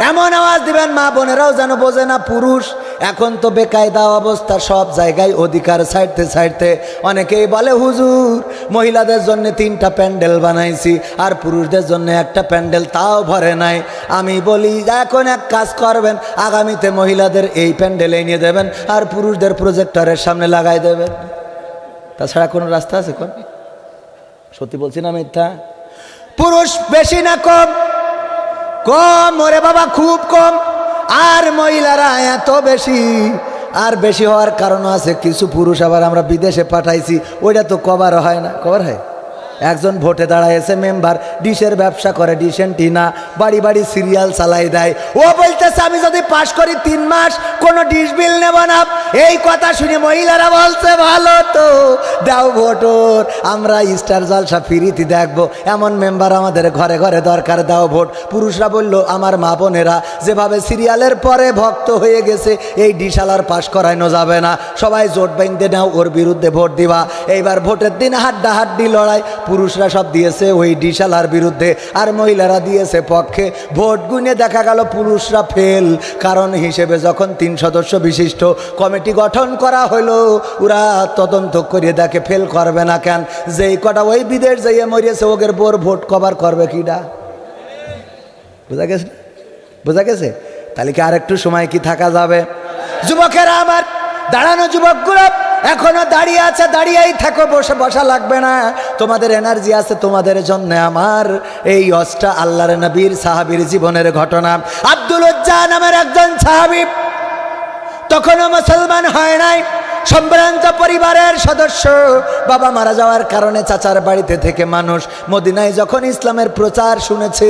[SPEAKER 1] এমন আওয়াজ দিবেন মা বোনেরাও যেন বোঝে না পুরুষ। এখন তো বেকায়দা অবস্থা, সব জায়গায় অধিকার ছাড়তে ছাড়তে অনেকেই বলে হুজুর মহিলাদের জন্য 3টা প্যান্ডেল বানাইছি আর পুরুষদের জন্য একটা প্যান্ডেল, তাও ভরে নাই। আমি বলি এখন এক কাজ করবেন, আগামীতে মহিলাদের এই প্যান্ডেলে নিয়ে দেবেন আর পুরুষদের প্রজেক্টরের সামনে লাগাই দেবেন। তাছাড়া কোনো রাস্তা আছে? কোন? সত্যি বলছি না মিথ্যা? পুরুষ বেশি না কম? কম ওরে বাবা, খুব কম। আর মহিলারা এত বেশি। আর বেশি হওয়ার কারণ আছে, কিছু পুরুষ আবার আমরা বিদেশে পাঠাইছি, ওইটা তো কভার হয় না। কভার হয়? একজন ভোটে দাঁড়াইছে মেম্বার, ডিশের ব্যবসা করে, ডিশ এন্টিনা, বাড়ি বাড়ি সিরিয়াল চালাই দেয়। ও বলতেছে আমি যদি পাশ করি 3 মাস কোনো ডিশ বিল নেব না। এই কথা শুনে মহিলারা বলছে ভালো তো, দাও ভোটর, আমরা স্টার জলসা ফ্রিতে দেখবো, এমন মেম্বার আমাদের ঘরে ঘরে দরকার, দাও ভোট। পুরুষরা বলল আমার মা বোনেরা যেভাবে সিরিয়ালের পরে ভক্ত হয়ে গেছে, এই ডিশালার পাশ করানো যাবে না, সবাই জোট বাইন্ধে নাও, ওর বিরুদ্ধে ভোট দিবা। এইবার ভোটের দিন হাড্ডাহাড্ডি লড়াই, পুরুষরা সব দিয়েছে ওই ডিশালার বিরুদ্ধে আর মহিলারা দিয়েছে পক্ষে। ভোট গুনে দেখা গেল পুরুষরা ফেল। কারণ হিসেবে যখন 3 সদস্য বিশিষ্ট কমিটি গঠন করা হলো, ওরা তদন্ত করে দেখে ফেল করবে না কেন? যেই কটা ওই বিদেশ যাইয়ে মরিয়েছে, ওদের বোর ভোট কভার করবে কিডা? বোঝা গেছে? বোঝা গেছে? তাহলে কি আর একটু সময় কি থাকা যাবে? যুবকেরা আমার, দাঁড়ানো যুবকগুলো এখনো দাঁড়িয়ে আছে, দাঁড়িয়েই থাকো, বসা লাগবে না। তোমাদের এনার্জি আছে, তোমাদের জন্য আমার এই অষ্টা আল্লাহর নবীর সাহাবীর জীবনের ঘটনা। আব্দুল উজ্জা নামের একজন সাহাবী তখনও মুসলমান হয় নাই, সম্ভ্রান্ত পরিবারের সদস্য। বাবা মারা যাওয়ার কারণে চাচার বাড়িতে থেকে মানুষ মদিনায় যখন ইসলামের প্রচার শুনেছে,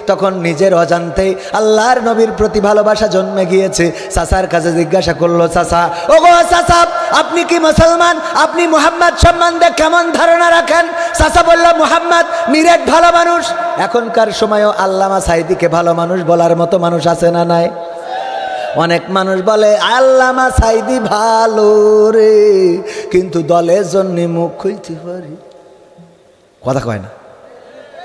[SPEAKER 1] তখন নিজের অজান্তে আল্লাহর নবীর প্রতি ভালোবাসা জন্মে গিয়েছে। চাচার কাছে জিজ্ঞাসা করলো, চাচা, ওগো চাচা, আপনি কি মুসলমান? আপনি মুহাম্মদ সম্বন্ধে কেমন ধারণা রাখেন? চাচা বলল, মুহাম্মদ নিরেট ভালো মানুষ। এখনকার সময়ও আল্লামা সাইদিকে ভালো মানুষ বলার মতো মানুষ আছে না নাই? অনেক মানুষ বলে আল্লামা সাইদি ভালো রে, কিন্তু দলের জন্য মুখ খুলতে পারি, কথা কয় না,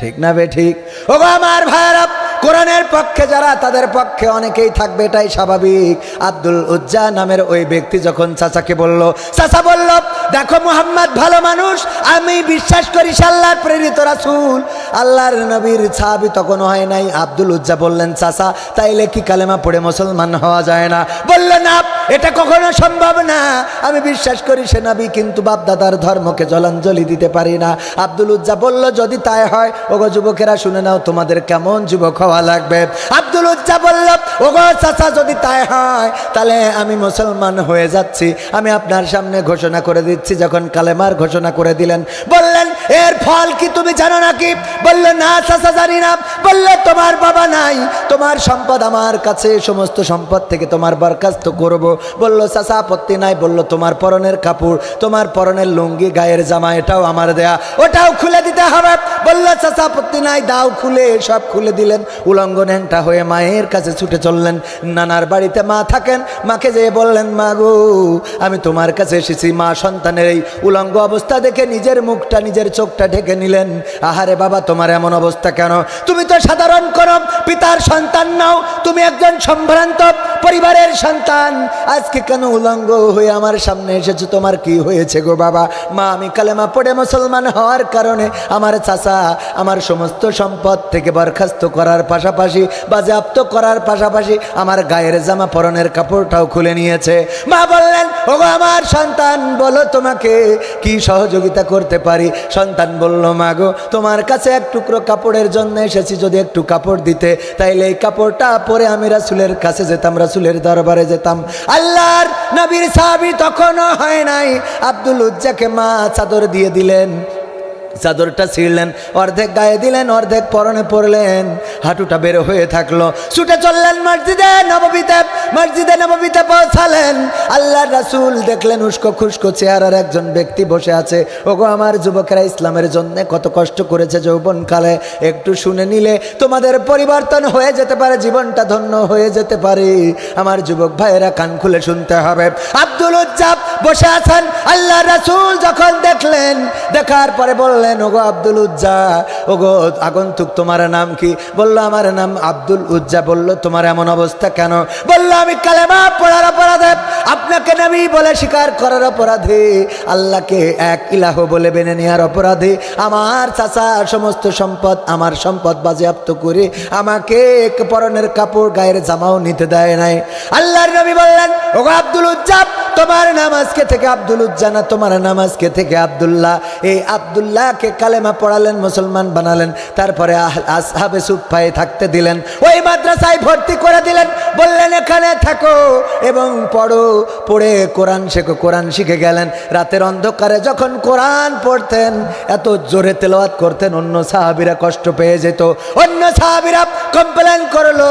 [SPEAKER 1] ঠিক না বে ঠিক? ও আমার ভাইরা, কোরআনের পক্ষে যারা, তাদের পক্ষে অনেকেই থাকবে, এটাই স্বাভাবিক। আব্দুল উজ্জা নামের ওই ব্যক্তি যখন চাচাকে বলল, চাচা বলল, দেখো মুহাম্মদ ভালো মানুষ, আমি বিশ্বাস করি সে আল্লাহর প্রেরিত রাসূল, আল্লাহর নবীর সাহাবী তখন হয় নাই। আব্দুল উজ্জা বললেন, চাচা তাইলে কি কালেমা পড়ে মুসলমান হওয়া যায় না? বললেন, না, এটা কখনো সম্ভব না, আমি বিশ্বাস করি সে নবী, কিন্তু বাপদাদার ধর্মকে জলাঞ্জলি দিতে পারি না। আব্দুল উজ্জা বলল, যদি তাই হয়, ওগো যুবকেরা শুনে নাও, তোমাদের কেমন যুবক হওয়া লাগবে। আব্দুল উজ্জা বলল, ওগো চাচা, যদি তাই হয় তাহলে আমি মুসলমান হয়ে যাচ্ছি, আমি আপনার সামনে ঘোষণা করে দিচ্ছি। যখন কালেমার ঘোষণা করে দিলেন, বললেন, এর ফল কি তুমি জানো নাকি? বলল, না চাচা জানি না। বলল, তোমার বাবা নাই, তোমার সম্পদ আমার কাছে, সমস্ত সম্পদ থেকে তোমার বরখাস্ত করব। বলল, চাচা আপত্তি নাই। বলল, তোমার পরনের কাপড়, তোমার পরনের লুঙ্গি, গায়ের জামা, এটাও আমার দেয়া, ওটাও খুলে দিতে হবে। বলল, চাচা আপত্তি নাই, দাও খুলে। সব খুলে দিলেন। উলঙ্গ ন্যাংটা হয়ে মায়ের কাছে ছুটে চললেন। নানার বাড়িতে মা থাকেন, মাকে যেয়ে বললেন, মা গো, আমি তোমার কাছে এসেছি। মা সন্তানের এই উলঙ্গ অবস্থা দেখে নিজের মুখটা, নিজের চোখটা ঢেকে নিলেন। আহারে বাবা, তোমার এমন অবস্থা কেন? তুমি তো সাধারণ কোন পিতার সন্তান নাও, তুমি একজন সম্ভ্রান্ত পরিবারের সন্তান, আজকে কেন উলঙ্গ হয়ে আমার সামনে এসেছো? তোমার কি হয়েছে গো বাবা? মা, আমি কালেমা পড়ে মুসলমান হওয়ার কারণে আমার চাচা আমার সমস্ত সম্পদ থেকে বরখাস্ত করার পাশাপাশি, বাজেয়াপ্ত করার পাশাপাশি, আমার গায়ের জামা, পরনের কাপড়টাও খুলে নিয়েছে। মা বললেন, ওগো আমার সন্তান, বলো তোমাকে কি সহযোগিতা করতে পারি? সন্তান বলল, মা গো, তোমার কাছে এক টুকরো কাপড়ের জন্য এসেছি, যদি একটু কাপড় দিতে, তাইলে এই কাপড়টা পরে আমি রাসূলের কাছে যেতাম, রাসূলের দরবারে যেতাম। আল্লাহর নবীর সাহাবী তখনও হয় নাই। আব্দুল উজ্জাকে মা চাদর দিয়ে দিলেন, চাদরটা ছিঁড়লেন, অর্ধেক গায়ে দিলেন, অর্ধেক পরনে পরলেন, হাঁটুটা বের হয়ে থাকলো। ছুটে চললেন মসজিদে নববীতে। মসজিদে নববীতে পৌঁছালেন। আল্লাহর রাসূল দেখলেন উস্কো খুস্কো চেহারার একজন ব্যক্তি বসে আছে। ওগো আমার যুবকেরা, ইসলামের জন্য কত কষ্ট করেছে যৌবনকালে, একটু শুনে নিলে তোমাদের পরিবর্তন হয়ে যেতে পারে, জীবনটা ধন্য হয়ে যেতে পারে। আমার যুবক ভাইয়েরা, কান খুলে শুনতে হবে। আব্দুল উজ্জা বসে আছেন। আল্লাহর রাসূল যখন দেখলেন, দেখার পরে বললেন, ওগো আব্দুল উজ্জা, ওগো আগন্তুক, তোমার নাম কি? বলল, আমার নাম আব্দুল উজ্জা। বলল, তোমার এমন অবস্থা কেন? বলল, আমি কালেমা পড়ার অপরাধে, আপনাকে নবী বলে স্বীকার করার অপরাধে, আল্লাহকে এক ইলাহ বলে মেনে নেওয়ার অপরাধে আমার চাচা সমস্ত সম্পদ, আমার সম্পদ বাজেয়াপ্ত করে আমাকে পরনের কাপড়, গায়ের জামাও নিতে দেয় নাই। আল্লাহর নবী বললেন, ওগো আব্দুল উজ্জা, তোমার নাম আজকে থেকে আব্দুল উজ্জা না, তোমার নাম আজকে থেকে আব্দুল্লাহ। এই আব্দুল্লাহকে কালেমা পড়ালেন, মুসলমান বানালেন। তারপরে আসহাবে সুফফায় থাকতে দিলেন, ওই মাদ্রাসায় ভর্তি করে দিলেন। বললেন, এখানে থাকো এবং পড়ো, পড়ে কোরআন শেখো। কোরআন শিখে গেলেন। রাতের অন্ধকারে যখন কোরআন পড়তেন, এত জোরে তেলাওয়াত করতেন, অন্য সাহাবীরা কষ্ট পেয়ে যেত। অন্য সাহাবীরা কমপ্লেন করলো,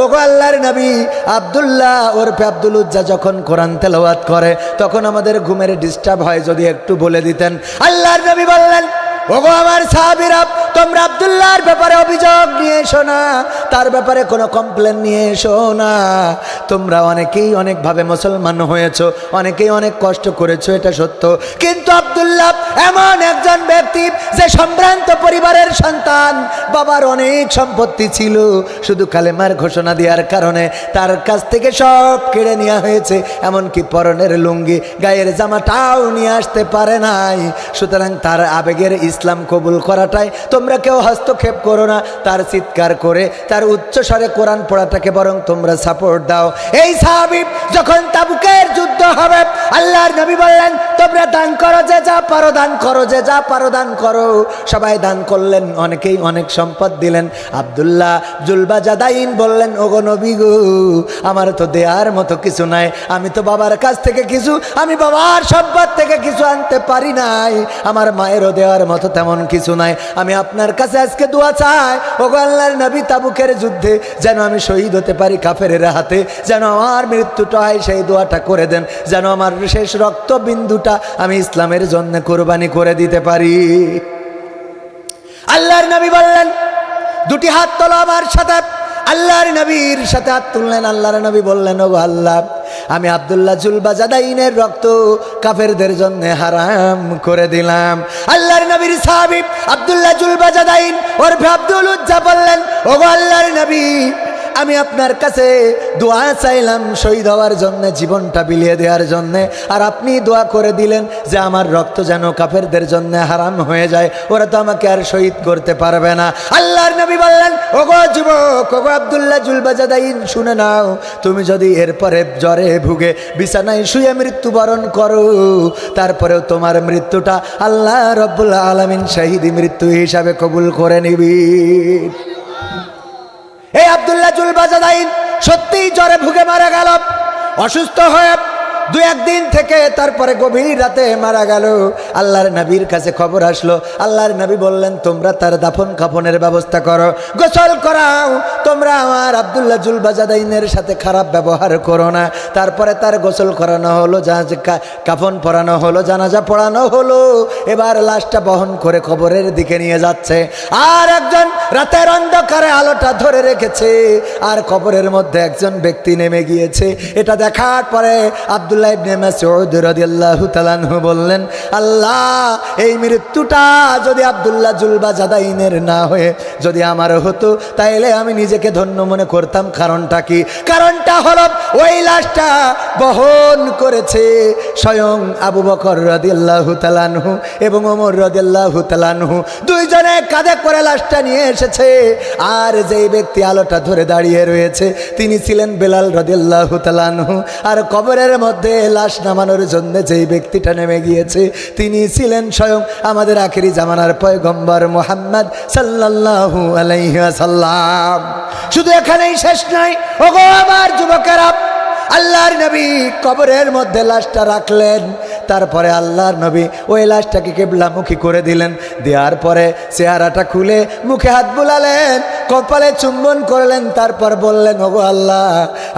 [SPEAKER 1] ওগো আল্লাহর নবী, আব্দুল্লাহ ওরফে আব্দুল উজ্জা যখন কোরআন তেলাওয়াত করে, তখন আমাদের ঘুমের ডিস্টার্ব হয়, যদি একটু বলে দিতেন। আল্লাহর নবী বললেন, ওগো আমার সাহাবীরা, তোমরা আব্দুল্লাহর ব্যাপারে অভিযোগ নিয়ে এসো না, তার ব্যাপারে কোনো কমপ্লেন নিয়ে এসো না। তোমরা অনেকেই অনেকভাবে মুসলমান হয়েছো, অনেকেই অনেক কষ্ট করেছো, এটা সত্য, কিন্তু আব্দুল্লাহ এমন একজন ব্যক্তি যে সম্ভ্রান্ত পরিবারের সন্তান, বাবার অনেক সম্পত্তি ছিল, শুধু কালেমার ঘোষণা দেওয়ার কারণে তার কাছ থেকে সব কেড়ে নেওয়া হয়েছে, এমনকি পরনের লুঙ্গি, গায়ের জামাটাও নিয়ে আসতে পারে নাই। সুতরাং তার আবেগের ইসলাম কবুল করাটাই তোমরা কেউ হস্তক্ষেপ করো না, তার চিৎকার করে তার উচ্চ স্বরে কোরআন পড়াটাকে বরং তোমরা সাপোর্ট দাও। এই সাহাবী যখন তাবুকের যুদ্ধ হবে, আল্লাহর নবী বললেন তোমরা দান করো, যে যা পারো দান করো, যে যা পারো দান করো। সবাই দান করলেন, অনেকেই অনেক সম্পদ দিলেন। আব্দুল্লাহ জুলবাজাদাইন বললেন, ওগো নবী গো, আমার তো দেওয়ার মতো কিছু নাই, আমি তো বাবার কাছ থেকে কিছু, আমি বাবার সম্পদ থেকে কিছু আনতে পারি নাই, আমার মায়েরও দেওয়ার মতো তেমন কিছু নাই, আমি আপনার কাছে আজকে দোয়া চাই, ওগো আল্লাহর নবী, তাবুকের যুদ্ধে যেন আমি শহীদ হতে পারি কাফেরের হাতে, যেন আমার মৃত্যুটা হয় সেই দোয়াটা করে দেন, যেন আমার শেষ রক্তবিন্দুটা আমি ইসলামের জন্য কোরবানি করে দিতে পারি। আল্লাহর নবী বললেন দুটি হাত তোলো আমার সাথে। আল্লাহর নবীর সাথে হাত তুললেন। আল্লাহর নবী বললেন, ওগো আল্লাহ, আমি আব্দুল্লাহ জুলবাজাদাইনের রক্ত কাফেরদের জন্য হারাম করে দিলাম। আল্লাহর নবীর সাহাবী আব্দুল্লাহ জুলবাজাদাইন ওরফে আব্দুল উজ্জা বললেন, ওগো আল্লাহর নবী, আমি আপনার কাছে দোয়া চাইলাম শহীদ হওয়ার জন্য, জীবনটা বিলিয়ে দেওয়ার জন্য, আর আপনি দোয়া করে দিলেন যে আমার রক্ত যেন কাফেরদের জন্য হারাম হয়ে যায়, ওরা তো আমাকে আর শহীদ করতে পারবে না। আল্লাহর নবী বললেন, ওগো যুবক, ওগো আব্দুল্লাহ জুলবাজাদাইন, শুনে নাও, তুমি যদি এরপরে জ্বরে ভুগে বিছানায় শুয়ে মৃত্যুবরণ করো, তারপরেও তোমার মৃত্যুটা আল্লাহ রব্বুল আলামিন শহীদি মৃত্যু হিসাবে কবুল করে নিবি। এই আব্দুল্লাহ জুলবাজাদাইন সত্যিই জ্বরে ভুগে মারা গেল, অসুস্থ হয়ে 2-1 দিন থেকে তারপরে গভীর রাতে মারা গেল। আল্লাহর নবীর কাছে খবর আসলো। আল্লাহর নবী বললেন, তোমরা তার দাফন কাফনের ব্যবস্থা করো, গোসল করাও, তোমরা আমার আব্দুল্লাহ জুলবাজাদাইনের সাথে খারাপ ব্যবহার করো না। তারপরে তার গোসল করানো হলো, কাফন পরানো হলো, জানাজা পড়ানো হলো। এবার লাশটা বহন করে কবরের দিকে নিয়ে যাচ্ছে, আর একজন রাতের অন্ধকারে আলোটা ধরে রেখেছে, আর কবরের মধ্যে একজন ব্যক্তি নেমে গিয়েছে। এটা দেখার পরে আব্দুল্লাহ ইবনে মাসউদ রাদিয়াল্লাহু তাআলা আনহু বললেন, আল্লাহ, এই মৃত্যুটা যদি আব্দুল্লাহ জুলবাজাদাইনের না হয়ে যদি আমার হতো, তাইলে আমি নিজেকে ধন্য মনে করতাম। কারণটা কি? কারণটা হলো ওই লাশটা বহন করেছে স্বয়ং আবু বকর রাদিয়াল্লাহু তাআলা আনহু এবং ওমর রাদিয়াল্লাহু তাআলা আনহু, দুইজনে কাঁধে করে লাশটা নিয়ে এসেছে। আর যেই ব্যক্তি আলোটা ধরে দাঁড়িয়ে রয়েছে তিনি ছিলেন বেলাল রাদিয়াল্লাহু তাআলা আনহু। আর কবরের মধ্যে লাশ নামানোর জন্য যেই ব্যক্তিটা নেমে গিয়েছে তিনি ছিলেন স্বয়ং আমাদের আখেরি জামানার পয়গম্বর মুহাম্মদ সাল্লাল্লাহু আলাইহি ওয়াসাল্লাম। শুধু এখানেই শেষ নয়, ওগো আমার যুবকেরা, আল্লাহর নবী কবরের মধ্যে লাশটা রাখলেন। তারপরে আল্লাহর নবী ওই লাশটাকে কিবলামুখী করে দিলেন। দেওয়ার পরে চেহারাটা খুলে মুখে হাত বুলালেন, কপালে চুম্বন করলেন। তারপর বললেন, ওগো আল্লাহ,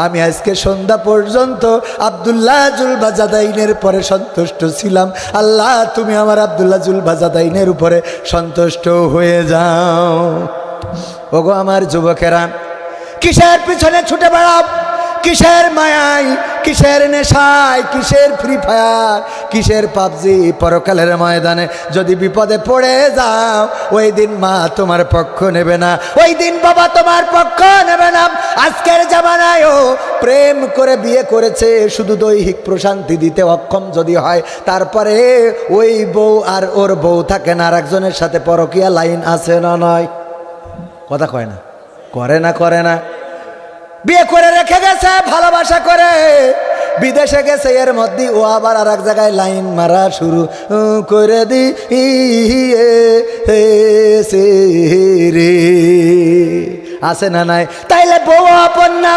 [SPEAKER 1] আমি আজকে সন্ধ্যা পর্যন্ত আব্দুল্লাহ জুলবাজাদাইনের পরে সন্তুষ্ট ছিলাম, আল্লাহ তুমি আমার আব্দুল্লাহ জুলবাজাদাইনের উপরে সন্তুষ্ট হয়ে যাও। ওগো আমার যুবকেরা, কিসের পিছনে ছুটে বেড়াও? কিসের মায়ায়, কিসের নেশায়, কিসের ফ্রি ফায়ার, কিসের পাবজি? পরকালের ময়দানে যদি বিপদে পড়ে যাও, ওই দিন মা তোমার পক্ষ নেবে না, ওই দিন বাবা তোমার পক্ষ নেবে না। আজকের জামানায়ও প্রেম করে বিয়ে করেছে, শুধু দৈহিক প্রশান্তি দিতে অক্ষম যদি হয়, তারপরে ওই বউ আর ওর বউ থাকে না, আর একজনের সাথে পরকীয়া লাইন আছে না নয়? কথা কয় না? করে না? করে না? বিয়ে করে রেখে গেছে, ভালোবাসা করে বিদেশে গেছে, এর মধ্যে ও আবার আর এক জায়গায় লাইন মারা শুরু করে দিয়েছে রে। আছে না নাই? তাইলে বউ আপন না?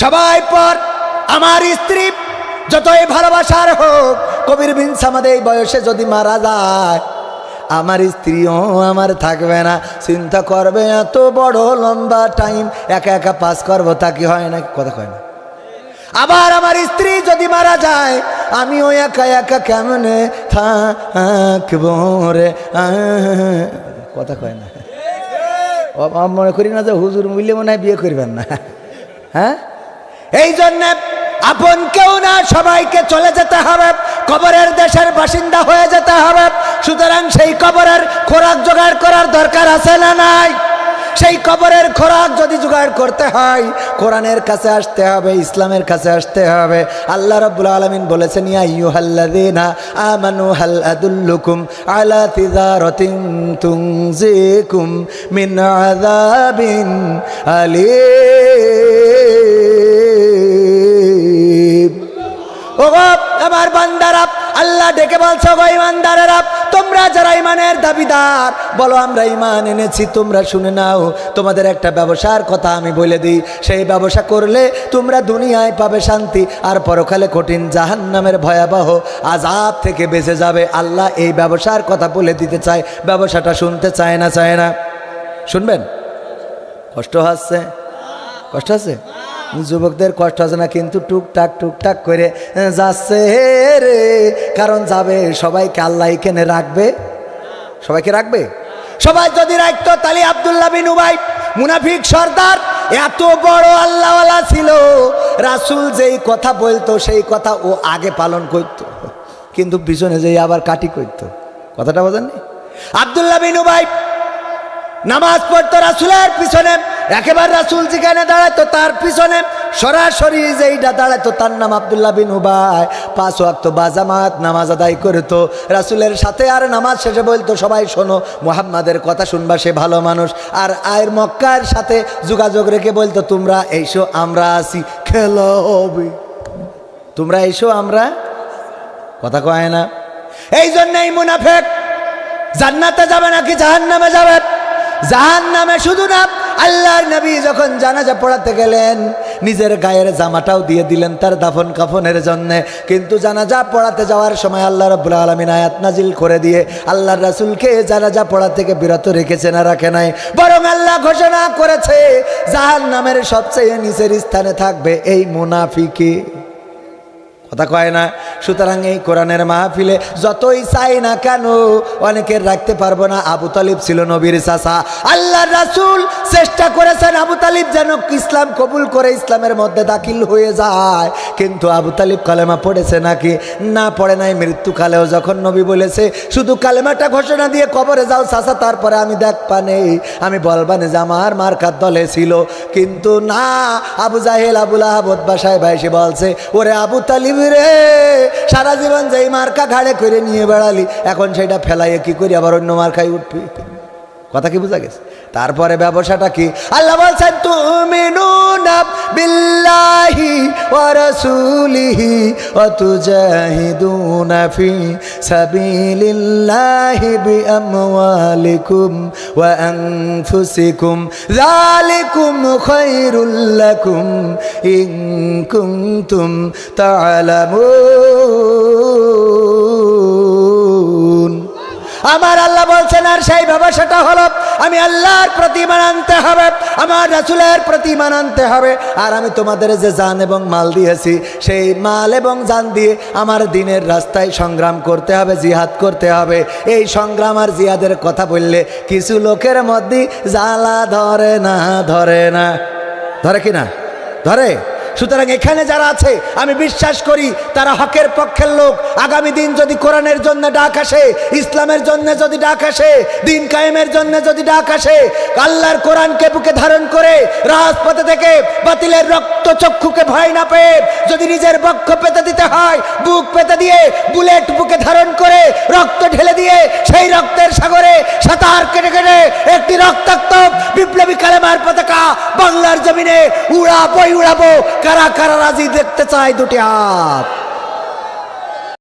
[SPEAKER 1] সবাই পর আমার স্ত্রী যতই ভালোবাসার হোক, কবির বিন সামাদ এই বয়সে যদি মারা যায়, আমার স্ত্রীও আমার থাকবে না। চিন্তা করবে, এত বড় লম্বা টাইম একা একা পাস করবো, তা কি হয় না? কথা কয় না? আবার আমার স্ত্রী যদি মারা যায়, আমিও একা একা কেমনে থাকবো রে? কথা কয় না? মনে করি না যে হুজুর মিলে মনে হয় বিয়ে করবেন না? হ্যাঁ, এই জন্য আপন কেউ না, সবাইকে চলে যেতে হবে, কবরের দেশের বাসিন্দা হয়ে যেতে হবে। সুতরাং সেই কবরের খোরাক জোগাড় করার দরকার আছে না নাই? সেই কবরের খোরাক যদি জোগাড় করতে হয় কোরআনের কাছে আসতে হবে, ইসলামের কাছে আসতে হবে। আল্লাহ রাব্বুল আলামিন বলেছেন, ইয়া আইয়ুহাল্লাযীনা আমানু হাল আদুল্লুকুম আলা তিজারাতিন তুনজিকুম মিন আযাবিন আলীম। ওগো আমার বান্দারা, আল্লাহ ডেকে বলছো, গো ইমানদারেরা, তোমরা যারা ইমানের দাবিদার বলো আমরা ইমান এনেছি, তোমরা শুনে নাও, তোমাদের একটা ব্যবসার কথা আমি বলে দিই। সেই ব্যবসা করলে তোমরা দুনিয়ায় পাবে শান্তি, আর পরকালে কঠিন জাহান্নামের ভয়াবহ আযাব থেকে বেঁচে যাবে। আল্লাহ এই ব্যবসার কথা বলে দিতে চায়। ব্যবসাটা শুনতে চায় না? চায় না? শুনবেন? কষ্ট হচ্ছে? কষ্ট আছে? যুবকদের কষ্ট আছে না? কিন্তু টুকটাক টুকটাক করে যাচ্ছে রে, কারণ যাবে। সবাইকে আল্লাহ এখানে রাখবে? সবাইকে রাখবে? সবাই যদি রাখতো তাহলে আব্দুল্লাহ বিন উবাই মুনাফিক সর্দার এত বড় আল্লাহওয়ালা ছিল, রাসূল যেই কথা বলতো সেই কথা ও আগে পালন করতো, কিন্তু পিছনে যেই আবার কাটি করতো। কথাটা বোঝেননি? আব্দুল্লাহ বিন উবাই নামাজ পড়তো রাসূলের পিছনে, একেবারে রাসূল যেখানে দাঁড়াতো তার পিছনে সরাসরি যেইটা দাঁড়াতো তার নাম আব্দুল্লাহ বিন উবাই। 5 ওয়াক্ত বাজামাত নামাজ আদায় করতো রাসূলের সাথে, আর নামাজ শেষে বলতো, সবাই শোনো, মুহাম্মাদের কথা শুনবা, সে ভালো মানুষ। আর আয়ের মক্কার সাথে যোগাযোগ রেখে বলতো, তোমরা এইসো, আমরা আছি, খেলা হবে, তোমরা এইসো, আমরা। কথা কয় না? এই জন্যই মুনাফিক জান্নাতে যাবে নাকি জাহান্নামে যাবে? জাহান্নামে শুধু না, আল্লাহর নবী যখন জানাজা পড়াতে গেলেন নিজের গায়ের জামাটাও দিয়ে দিলেন তার দাফন কাফনের জন্য, কিন্তু জানাজা পড়াতে যাওয়ার সময় আল্লাহ রাব্বুল আলামিন আয়াত নাজিল করে দিয়ে আল্লাহর রাসূলকে জানাজা পড়া থেকে বিরত রেখেছে না রাখে নাই? বরং আল্লাহ ঘোষণা করেছে জাহান্নামের সবচেয়ে নিচের স্থানে থাকবে এই মুনাফিকে। কথা কয় না? সুতরাং এই কোরআনের মাহফিলে যতই চাই না কেন অনেকের রাখতে পারবো না। আবু তালিব ছিল নবীর চাচা, আল্লাহর রাসূল চেষ্টা করেছেন আবু তালিব যেন ইসলাম কবুল করে ইসলামের মধ্যে দাখিল হয়ে যায়, কিন্তু আবু তালিব কালেমা পড়েছে নাকি? না, পড়ে নাই। মৃত্যুকালেও যখন নবী বলেছে শুধু কালেমাটা ঘোষণা দিয়ে কবরে যাও চাচা, তারপরে আমি দেখবা নেই, আমি বলবা না যে আমার মার্কার দলে ছিল, কিন্তু না, আবু জাহেল, আবু লাহাব, উতবা সাহেবা এসে বলছে, ওরে আবু তালিব রে, সারা জীবন যেই মার্কা ঘাড়ে করে নিয়ে বেড়ালি, এখন সেটা ফেলাইয়ে কি করি আবার অন্য মার্কায় উঠবি? কথা কি বোঝা গেছে? তারপরে ব্যবসাটা কি? আল্লাহ বলছেন, তুমিনুনা বিল্লাহি ওয়া রাসূলিহি ওয়া তুজাহিদুনা ফি সাবিলিল্লাহি বিআমওয়ালিকুম ওয়া আনফুসিকুম যালিকুম খায়রুল লাকুম ইন কুনতুম তা'লামুন। আমার আল্লাহ বলছেন, আর সেই ব্যবসাটা হলো আমি আল্লাহর প্রতি ঈমান আনতে হবে, আমার রাসূলের প্রতি ঈমান আনতে হবে, আর আমি তোমাদের যে জান এবং মাল দিয়েছি সেই মাল এবং জান দিয়ে আমার দ্বীনের রাস্তায় সংগ্রাম করতে হবে, জিহাদ করতে হবে। এই সংগ্রাম আর জিহাদের কথা বললে কিছু লোকের মধ্যে জ্বালা ধরে না? ধরে না? ধরে কি না? ধরে। সুতরাং এখানে যারা আছে আমি বিশ্বাস করি তারা হকের পক্ষের লোক। আগামী দিন যদি কোরআনের জন্য ডাক আসে, ইসলামের জন্য যদি ডাক আসে, দিন কায়েমের জন্য যদি ডাক আসে, আল্লাহর কোরআনকে বুকে ধারণ করে রাজপথে থেকে বাতিলের রক্ত চক্ষুকে ভয় না পেয়ে যদি নিজের বক্ষ পেতে দিতে হয়, বুক পেতে দিয়ে বুলেট বুকে ধারণ করে রক্ত ঢেলে দিয়ে সেই রক্তের সাগরে সাঁতার কেটে কেটে একটি রক্তাক্ত বিপ্লবী কালেমার পতাকা বাংলার জমিনে উড়াবো। কারা কারা রাজি দেখতে চায়? দুটি হাত।